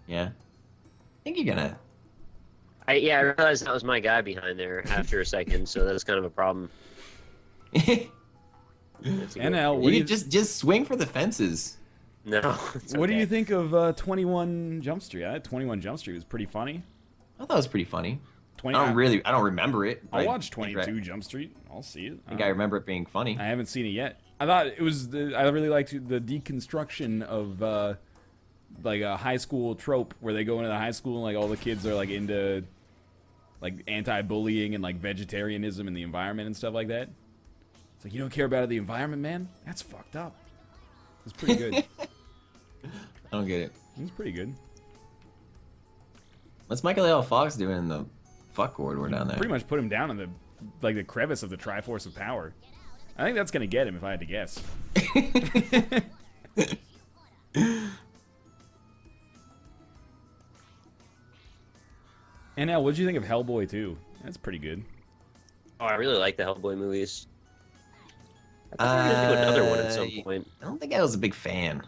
Yeah. I think you're gonna I realized that was my guy behind there after a second, so that's kind of a problem. That's a good- NL, what do you you just swing for the fences. No. it's what do okay. you think of 21 Jump Street? 21 Jump Street was pretty funny. I thought it was pretty funny. 20. I don't remember it. I'll I watch think 22 Jump Street. I'll see it. I think I remember it being funny. I haven't seen it yet. I thought it was. I really liked the deconstruction of like a high school trope where they go into the high school and like all the kids are like into like anti-bullying and like vegetarianism and the environment and stuff like that. It's like, you don't care about the environment, man? That's fucked up. It's pretty good. I don't get it. It's pretty good. What's Michael L. Fox doing in the fuck corridor down there? Pretty much put him down in the crevice of the Triforce of Power. I think that's gonna get him if I had to guess. And now, what did you think of Hellboy 2? That's pretty good. Oh, I really like the Hellboy movies. I think we're gonna do another one at some point. I don't think I was a big fan.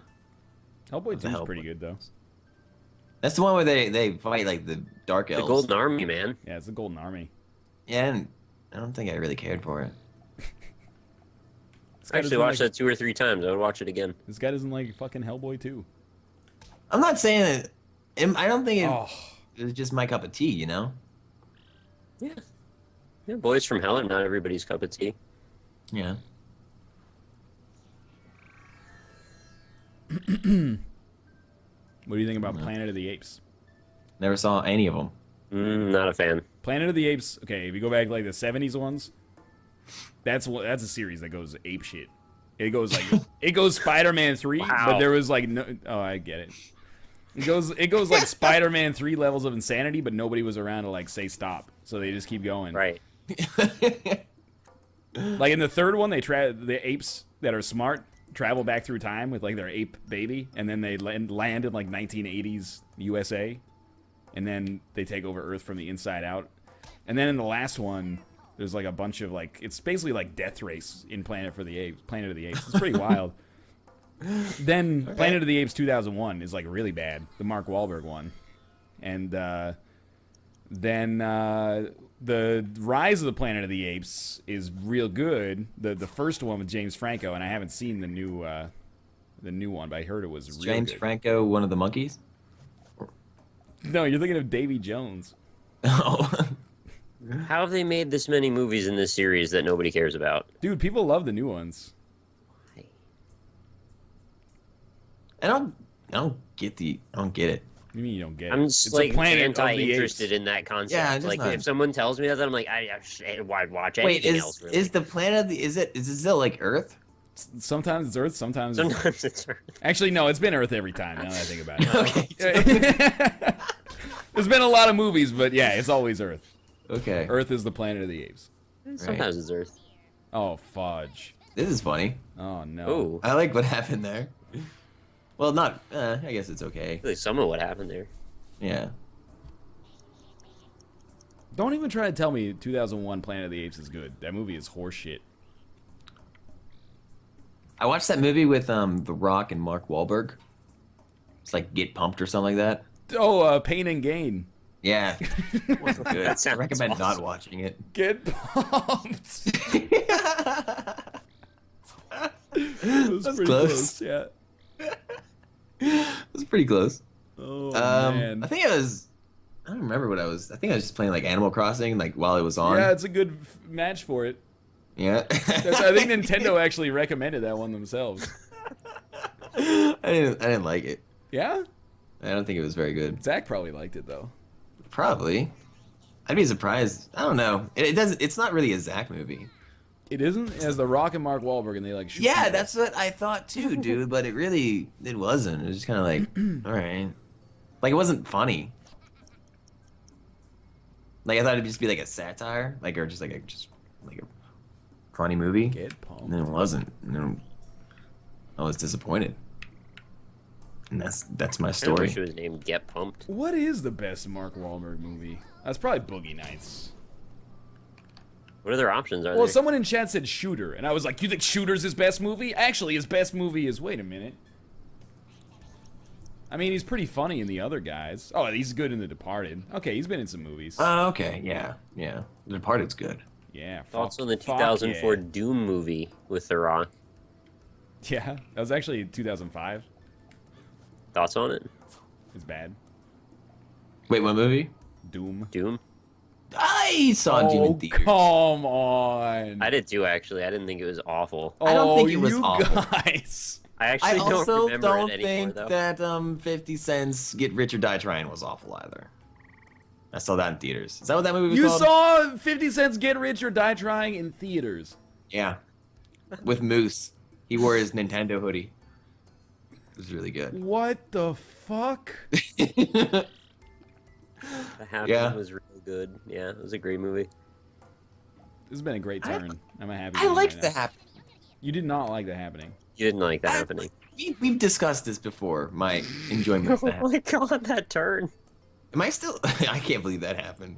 Hellboy 2 is pretty good though. That's the one where they fight like the Dark Elves. The Golden Army, man. Yeah, it's the Golden Army. Yeah, and I don't think I really cared for it. I actually watched that 2 or 3 times. I would watch it again. This guy doesn't like fucking Hellboy 2. I'm not saying that. I don't think it was just my cup of tea, you know? Yeah. Yeah, Boys from Hell are not everybody's cup of tea. Yeah. What do you think about Planet of the Apes? Never saw any of them. Not a fan. Planet of the Apes. Okay, if you go back to like the '70s ones, that's a series that goes ape shit. It goes Spider-Man 3, Wow. but there was like no. Oh, I get it. It goes like Spider-Man 3 levels of insanity, but nobody was around to like say stop, so they just keep going. Right. Like in the third one, the apes that are smart travel back through time with like their ape baby, and then they land in like 1980s USA, and then they take over Earth from the inside out. And then in the last one, there's like a bunch of like, it's basically like Death Race in Planet of the Apes. It's pretty wild. Then Planet of the Apes 2001 is like really bad, the Mark Wahlberg one, and then the Rise of the Planet of the Apes is real good. The first one with James Franco, and I haven't seen the new one, but I heard it was real James good. Franco, one of the monkeys? No, you're thinking of Davy Jones. Oh. How have they made this many movies in this series that nobody cares about? Dude, people love the new ones. I don't get it. What do you mean you don't get it? I'm just It's like a Planet of the anti-interested Apes. in that concept. Yeah, I'm just like not- if someone tells me that, I'm like, I'd watch Wait, anything else. Really. is the planet of the is it still like Earth? Sometimes it's Earth, sometimes it's... Sometimes it's Actually, no, it's been Earth every time, now that I think about it. Okay. There's been a lot of movies, but yeah, it's always Earth. Okay. Earth is the Planet of the Apes. Sometimes it's Earth. Oh, fudge. This is funny. Oh, no. Oh, I like what happened there. Well, not. I guess it's okay. really, some of what happened there. Yeah. Don't even try to tell me 2001 Planet of the Apes is good. That movie is horseshit. I watched that movie with The Rock and Mark Wahlberg. It's like Get Pumped or something like that. Oh, Pain and Gain. Yeah. It wasn't good. That I sounds recommend not awesome. watching it. Get pumped. It was That's pretty close. Yeah. It was pretty close. Oh, man. I think I don't remember what I was. I think I was just playing like Animal Crossing, like while it was on. Yeah, it's a good match for it. Yeah. I think Nintendo actually recommended that one themselves. I didn't like it. Yeah? I don't think it was very good. Zach probably liked it, though. Probably. I'd be surprised. I don't know. It doesn't. It's not really a Zach movie. It isn't? It has The Rock and Mark Wahlberg, and they like shoot Yeah, people. that's what I thought too, dude. But it wasn't. It was just kind of like, all right. Like it wasn't funny. Like I thought it'd just be like a satire, like or just like a funny movie. Get And pumped. then it wasn't. And then I was disappointed. And that's my I story. wish it was named Get Pumped. What is the best Mark Wahlberg movie? That's probably Boogie Nights. What other options are Well, there? someone in chat said Shooter, and I was like, you think Shooter's his best movie? Actually, his best movie is... Wait a minute. I mean, he's pretty funny in the other guys. Oh, he's good in The Departed. Okay, he's been in some movies. Oh, okay, yeah. The Departed's good. Yeah. Also in the fuck 2004 yeah. Doom movie with The Rock. Yeah, that was actually 2005. Thoughts on it? It's bad. Wait, what movie? Doom. Doom? I saw Doom in theaters. Come on. I did too, actually. I didn't think it was awful. I don't think it was you awful. guys. I I actually also remember don't it anymore, think though. that 50 Cent's Get Rich or Die Trying was awful either. I saw that in theaters. Is that what that movie was You called? saw 50 Cent's Get Rich or Die Trying in theaters. Yeah. With Moose. He wore his Nintendo hoodie. It was really good. What the fuck? The Happening Yeah. was real good. Yeah, it was a great movie. This has been a great turn. I'm a happy I man liked right The now. Happening. You did not like The Happening. You didn't like that happening. We've discussed this before, my enjoyment of The Oh Happening. my god, that turn. Am I still... I can't believe that happened.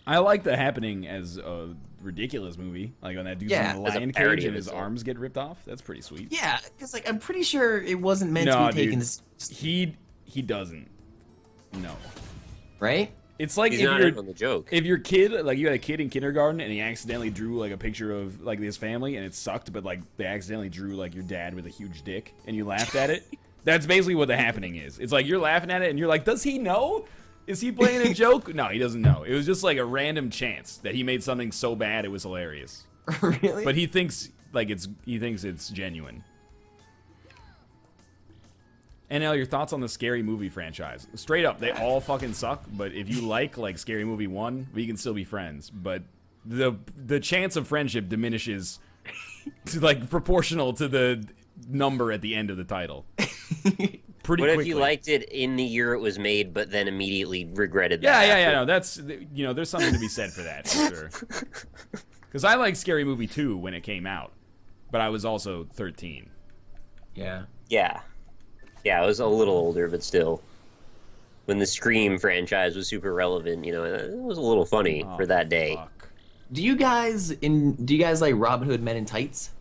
I like The Happening as a ridiculous movie. Like when that dude's Yeah, in the as a lion parody cage of and his itself. arms get ripped off. That's pretty sweet. Yeah, because like I'm pretty sure it wasn't meant No, to be taken dude. as... He doesn't. No. Right? It's like He's if not you're in on the joke. if your kid, like you had a kid in kindergarten and he accidentally drew like a picture of like his family and it sucked, but like they accidentally drew like your dad with a huge dick and you laughed at it. That's basically what The Happening is. It's like you're laughing at it and you're like, does he know? Is he playing a joke? No, he doesn't know. It was just like a random chance that he made something so bad it was hilarious. Really? But he thinks it's genuine. NL, your thoughts on the Scary Movie franchise? Straight up, they all fucking suck. But if you like Scary Movie 1, we can still be friends. But the chance of friendship diminishes to like proportional to the number at the end of the title. Pretty What quickly. if you liked it in the year it was made, but then immediately regretted that? Yeah. after? No, that's there's something to be said for that for sure. Because I liked Scary Movie 2 when it came out, but I was also 13. Yeah. Yeah. Yeah, I was a little older, but still. When the Scream franchise was super relevant, it was a little funny Oh, for that day. Fuck. Do you guys like Robin Hood Men in Tights?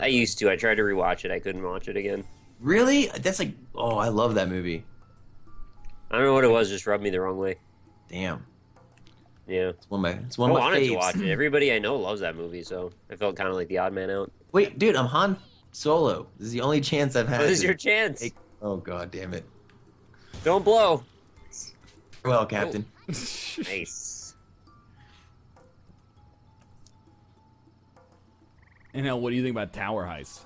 I used to. I tried to rewatch it. I couldn't watch it again. Really? That's like, oh, I love that movie. I don't know what it was, just rubbed me the wrong way. Damn. Yeah. It's one of I my wanted to faves. watch it. Everybody I know loves that movie, so I felt kind of like the odd man out. Wait, dude, I'm Han Solo. This is the only chance I've had. What is to your chance? take- Oh god damn it. Don't blow. Well, Captain. Nice. NL, what do you think about Tower Heist?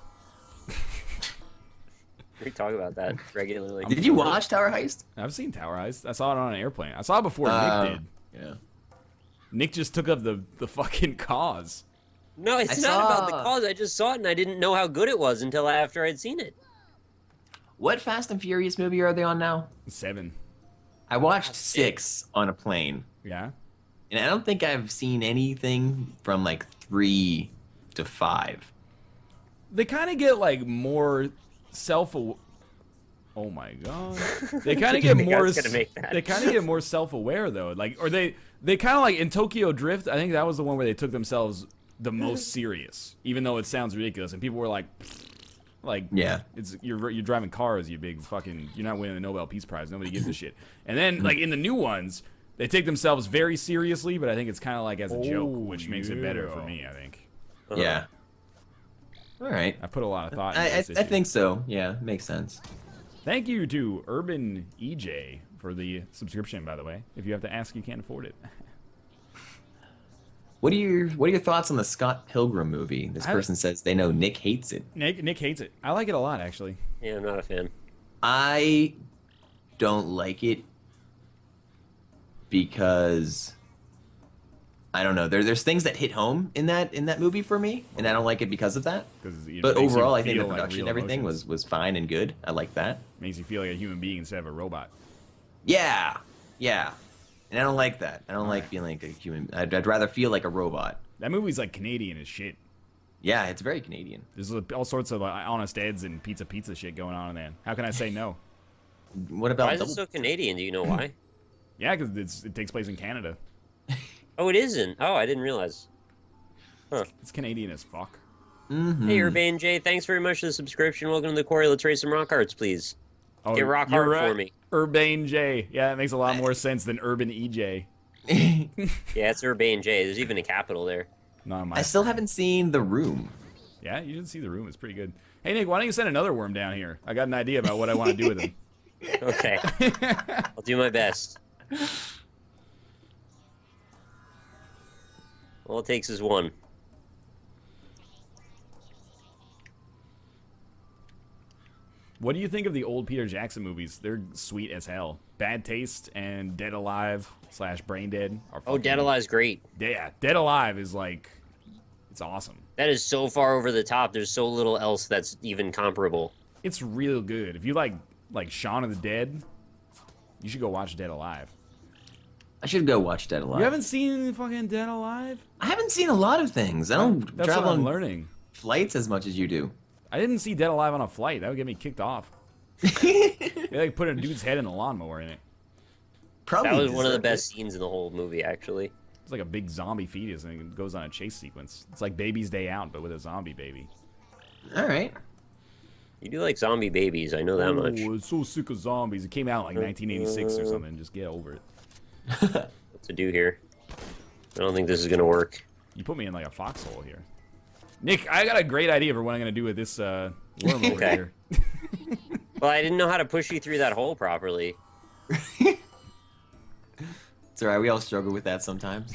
We talk about that regularly. Did you watch Tower Heist? I've seen Tower Heist. I saw it on an airplane. I saw it before Nick did. Yeah. Nick just took up the fucking cause. No, it's I not about the saw- cause. I just saw it and I didn't know how good it was until after I'd seen it. What Fast and Furious movie are they on now? 7. I watched 6 on a plane. Yeah? And I don't think I've seen anything from like 3 to 5. They kind of get like more Oh my god. They kind of get think I more was gonna make that. They kind of get more self-aware though. Like or they kind of like in Tokyo Drift, I think that was the one where they took themselves the most serious, even though it sounds ridiculous and people were like Yeah. it's you're driving cars, you big fucking you're not winning the Nobel Peace Prize. Nobody gives a shit. And then like in the new ones, they take themselves very seriously, but I think it's kind of like as a joke, which makes it better for me, I think. Yeah. All right. I put a lot of thought into I this issue. think so. Yeah, makes sense. Thank you to Urban EJ for the subscription, by the way. If you have to ask, you can't afford it. What are your thoughts on the Scott Pilgrim movie? This person says they know Nick hates it. Nick hates it. I like it a lot, actually. Yeah, I'm not a fan. I don't like it because I don't know. There's things that hit home in that movie for me, and I don't like it because of that. But overall, I think the production and everything was fine and good. I like that. Makes you feel like a human being instead of a robot. Yeah, yeah. And I don't like that. I don't like feeling like a human. I'd rather feel like a robot. That movie's like Canadian as shit. Yeah, it's very Canadian. There's all sorts of Honest Eds and pizza shit going on in there. How can I say no? What about Why is it so Canadian? Do you know why? Yeah, because it takes place in Canada. Oh, it isn't. Oh, I didn't realize. Huh. It's Canadian as fuck. Hey, Urbane J, thanks very much for the subscription. Welcome to the quarry. Let's raise some rock hearts, please. Oh, Get rock you're hard for me. Urbane J. Yeah, that makes a lot more sense than Urban EJ. Yeah, it's Urbane J. There's even a capital there. Not on my I still haven't seen The Room. Yeah, you should see The Room. It's pretty good. Hey, Nick, why don't you send another worm down here? I got an idea about what I want to do with him. Okay. I'll do my best. All it takes is one. What do you think of the old Peter Jackson movies? They're sweet as hell. Bad Taste and Dead Alive / Brain Dead are Oh, Dead Alive's great. Yeah, Dead Alive is like, it's awesome. That is so far over the top. There's so little else that's even comparable. It's real good. If you like Shaun of the Dead, you should go watch Dead Alive. I should go watch Dead Alive. You haven't seen fucking Dead Alive? I haven't seen a lot of things. I don't That's travel what I'm on learning. flights as much as you do. I didn't see Dead Alive on a flight. That would get me kicked off. They like put a dude's head in a lawnmower in it. Probably That was one of the deserved best scenes in the whole movie, actually. It's like a big zombie fetus and it goes on a chase sequence. It's like Baby's Day Out, but with a zombie baby. it. All right. You do like zombie babies, I know that much. Oh, it's so sick of zombies. It came out in like 1986 or something. Just get over it. What to do here? I don't think this is gonna work. You put me in like a foxhole here. Nick, I got a great idea for what I'm gonna do with this worm over Okay. here. Well, I didn't know how to push you through that hole properly. It's all right. We all struggle with that sometimes.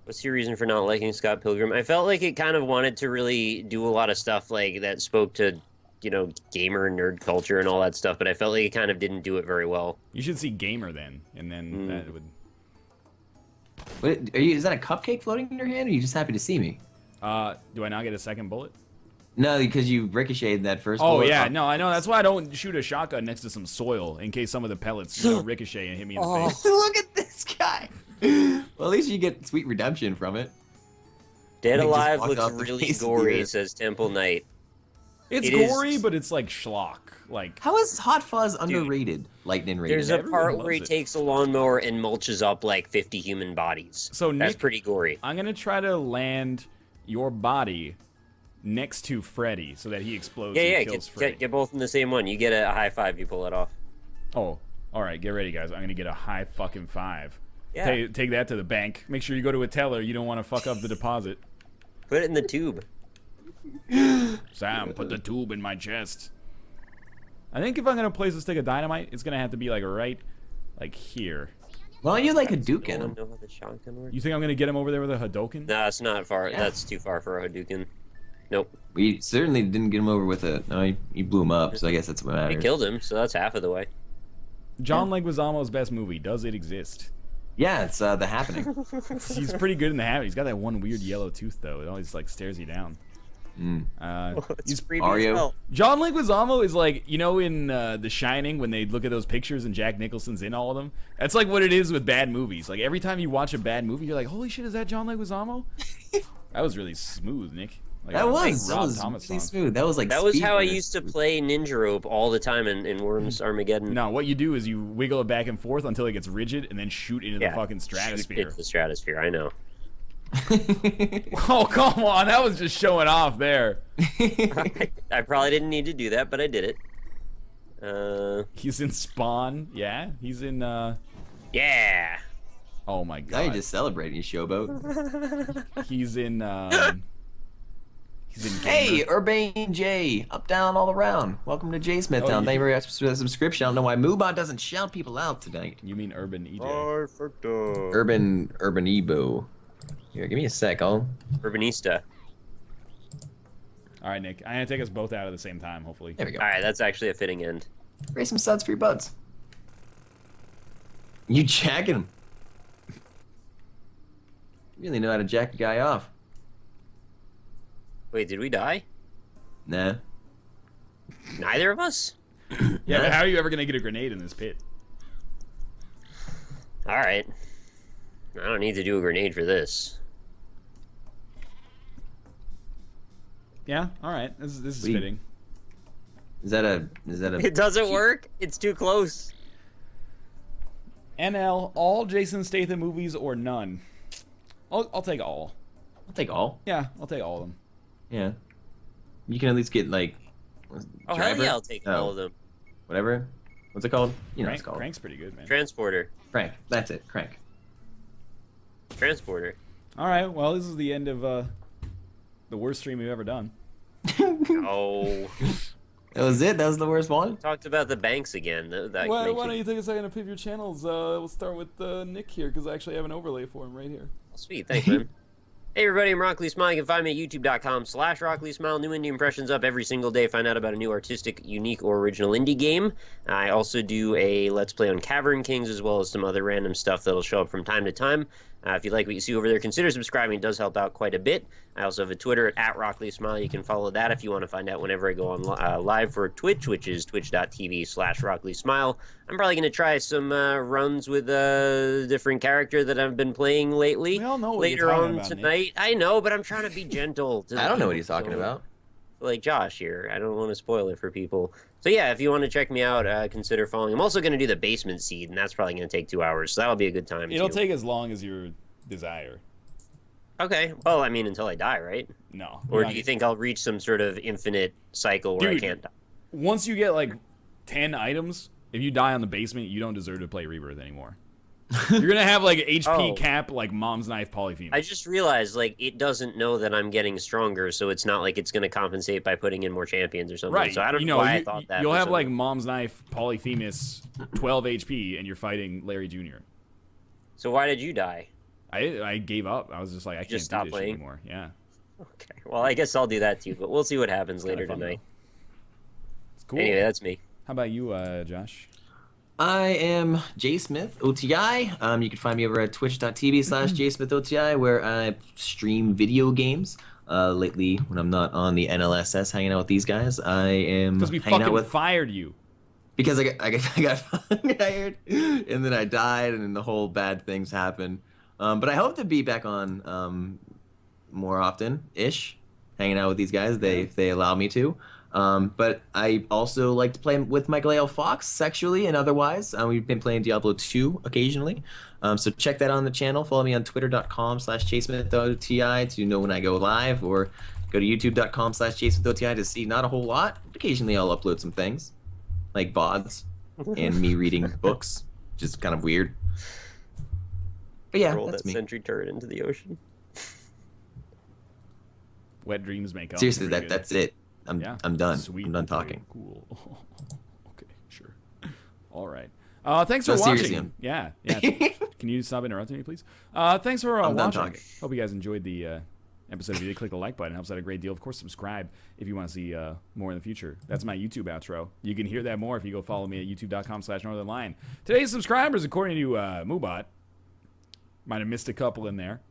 What's your reason for not liking Scott Pilgrim? I felt like it kind of wanted to really do a lot of stuff like that spoke to, you know, gamer and nerd culture and all that stuff, but I felt like it kind of didn't do it very well. You should see Gamer then, and then that would. What, is that a cupcake floating in your hand, or are you just happy to see me? Do I not get a second bullet? No, because you ricocheted that first Oh bullet. yeah, no, I know. That's why I don't shoot a shotgun next to some soil in case some of the pellets ricochet and hit me in the face. Look at this guy. Well, at least you get sweet redemption from it. Dead He just Alive walked looks off the really face of the gory, earth. says Temple Knight. It's It is- gory, but it's like schlock. Like How is Hot Fuzz underrated? Lightning rated. There's a Everyone part loves where he it. takes a lawnmower and mulches up like 50 human bodies. So, That's Nick- pretty gory. I'm gonna try to land your body next to Freddy so that he explodes Yeah, and yeah, kills Freddy. get both in the same one. You get a high five, you pull it off. Oh, all right, get ready, guys. I'm gonna get a high fucking five. Yeah. Take that to the bank. Make sure you go to a teller. You don't want to fuck up the deposit. Put it in the tube. Sam, put the tube in my chest. I think if I'm gonna place a stick of dynamite, it's gonna have to be like right, like here. Why don't you like a Duke I in don't him? know how the shotgun works. You think I'm gonna get him over there with a Hadoken? No, it's not far. Yeah. That's too far for a Hadouken. Nope. We certainly didn't get him over with a. No, he blew him up, so I guess that's what We matters. killed him, so that's half of the way. John Leguizamo's best movie. Does it exist? Yeah, it's The Happening. He's pretty good in The Habit. He's got that one weird yellow tooth though. It always like stares you down. It's He's creepy Mario. as hell. John Leguizamo is like, you know, in The Shining when they look at those pictures and Jack Nicholson's in all of them. That's like what it is with bad movies. Like every time you watch a bad movie, you're like, holy shit, is that John Leguizamo? That was really smooth, Nick. Like, That was Rob really Thomas song. smooth. That was like. That was speed how I runner. used to play Ninja Rope all the time in Worms Armageddon. No, what you do is you wiggle it back and forth until it gets rigid, and then shoot into Yeah, the fucking Shoot stratosphere. into the stratosphere, I know. Oh, come on. That was just showing off there. I probably didn't need to do that, but I did it. He's in Spawn. Yeah, he's in, Yeah. oh my Now you're god. just celebrating, you showboat. He's in, he's in Gamer. Hey, Urbane J, up, down, all around. Welcome to J Smith Town. you- Thank you very much for the subscription. I don't know why Moobot doesn't shout people out tonight. You mean Urban EJ. Urban Ebo. Here, give me a sec. I'll. Urbanista. All right, Nick. I'm going to take us both out at the same time, hopefully. There we go. All right, that's actually a fitting end. Raise some suds for your buds. You jacking him. You really know how to jack a guy off. Wait, did we die? Nah. Neither of us? Yeah, but how are you ever going to get a grenade in this pit? All right. I don't need to do a grenade for this. Yeah, all right. This is We- fitting. Is that a? It doesn't work. It's too close. NL, all Jason Statham movies or none? I'll take all. I'll take all. Yeah, I'll take all of them. Yeah. You can at least get like. Oh, hell driver? yeah, I'll take Oh, all of them. Whatever. What's it called? You know what it's called. Crank's pretty good, man. Transporter. Crank. That's it. Crank. Transporter. All right, well, this is the end of the worst stream we've ever done. Oh. That was it. That was the worst one. Talked about the banks again. Why don't you take a second to pick your channels? We'll start with Nick here, because I actually have an overlay for him right here. Sweet, thanks, man. Hey everybody, I'm Rock Lee Smile. You can find me at youtube.com/RockLeeSmile. New indie impressions up every single day. Find out about a new artistic, unique, or original indie game. I also do a Let's Play on Cavern Kings, as well as some other random stuff that'll show up from time to time. If you like what you see over there, consider subscribing. It does help out quite a bit. I also have a Twitter at @RockLeeSmile. You can follow that if you want to find out whenever I go on live for Twitch, which is twitch.tv/RockLeeSmile. I'm probably going to try some runs with a different character that I've been playing lately. We all know what later you're talking on about, tonight. Nick. I know, but I'm trying to be gentle. I don't know what he's talking about. Like Josh here. I don't want to spoil it for people. So yeah, if you want to check me out, consider following. I'm also going to do the basement seed, and that's probably going to take 2 hours, so that'll be a good time. It'll take as long as your desire. Okay. Well, I mean, until I die, right? No. Or do you think I'll reach some sort of infinite cycle where I can't die? Once you get like 10 items, if you die on the basement, you don't deserve to play Rebirth anymore. You're gonna have like HP cap like Mom's Knife Polyphemus. I just realized like it doesn't know that I'm getting stronger, so it's not like it's gonna compensate by putting in more champions or something. Right. So I don't know why I thought that. You'll have like Mom's Knife Polyphemus 12 HP and you're fighting Larry Jr. So why did you die? I gave up. I was just like, I can't do this shit anymore. Yeah. Okay. Well, I guess I'll do that too, but we'll see what happens later tonight. It's cool. Anyway, that's me. How about you, Josh? I am J Smith OTI. You can find me over at twitch.tv/JSmithOTI, where I stream video games. Lately, when I'm not on the NLSS hanging out with these guys, I am because we hanging fucking out with fired you. Because I got fired, and then I died, and then the whole bad things happened. But I hope to be back on more often-ish, hanging out with these guys. If they allow me to. But I also like to play with Michael A.L. Fox sexually and otherwise. We've been playing Diablo 2 occasionally. So check that on the channel. Follow me on twitter.com/JSmithOTI to know when I go live, or go to youtube.com/JSmithOTI to see not a whole lot. Occasionally I'll upload some things, like VODs and me reading books, which is kind of weird. But yeah, Roll that's that me. sentry turret into the ocean. Wet dreams make up. Seriously, that's it. I'm done. Sweet. I'm done talking. Cool. Okay, sure. All right. Thanks for No, seriously, watching. Yeah. Can you stop interrupting me, please? Thanks for I'm done watching. talking. Hope you guys enjoyed the episode. If you did, click the like button. It helps out a great deal. Of course, subscribe if you want to see more in the future. That's my YouTube outro. You can hear that more if you go follow me at youtube.com/northernlion. Today's subscribers, according to Moobot, might have missed a couple in there.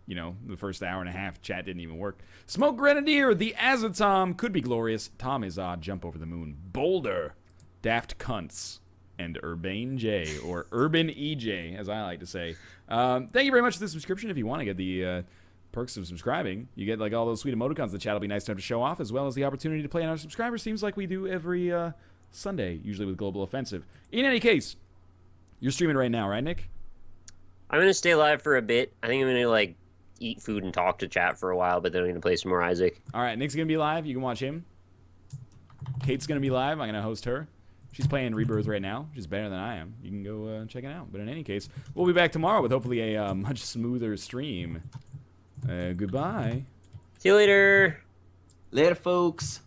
You know, the first hour and a half, chat didn't even work. Smoke Grenadier, the Azatom, Could Be Glorious, Tom is Odd, Jump Over the Moon, Boulder, Daft Cunts, and Urbane J, or Urban EJ, as I like to say. Thank you very much for the subscription. If you want to get the perks of subscribing, you get like all those sweet emoticons the chat will be nice enough to show off, as well as the opportunity to play in our subscribers teams like we do every Sunday, usually with Global Offensive. In any case, you're streaming right now, right, Nick? I'm gonna stay live for a bit. I think I'm gonna like eat food and talk to chat for a while, but then I'm gonna play some more Isaac. All right, Nick's gonna be live. You can watch him. Kate's gonna be live. I'm gonna host her. She's playing Rebirth right now, which is better than I am. You can go check it out. But in any case, we'll be back tomorrow with hopefully a much smoother stream. Goodbye. See you later. Later, folks.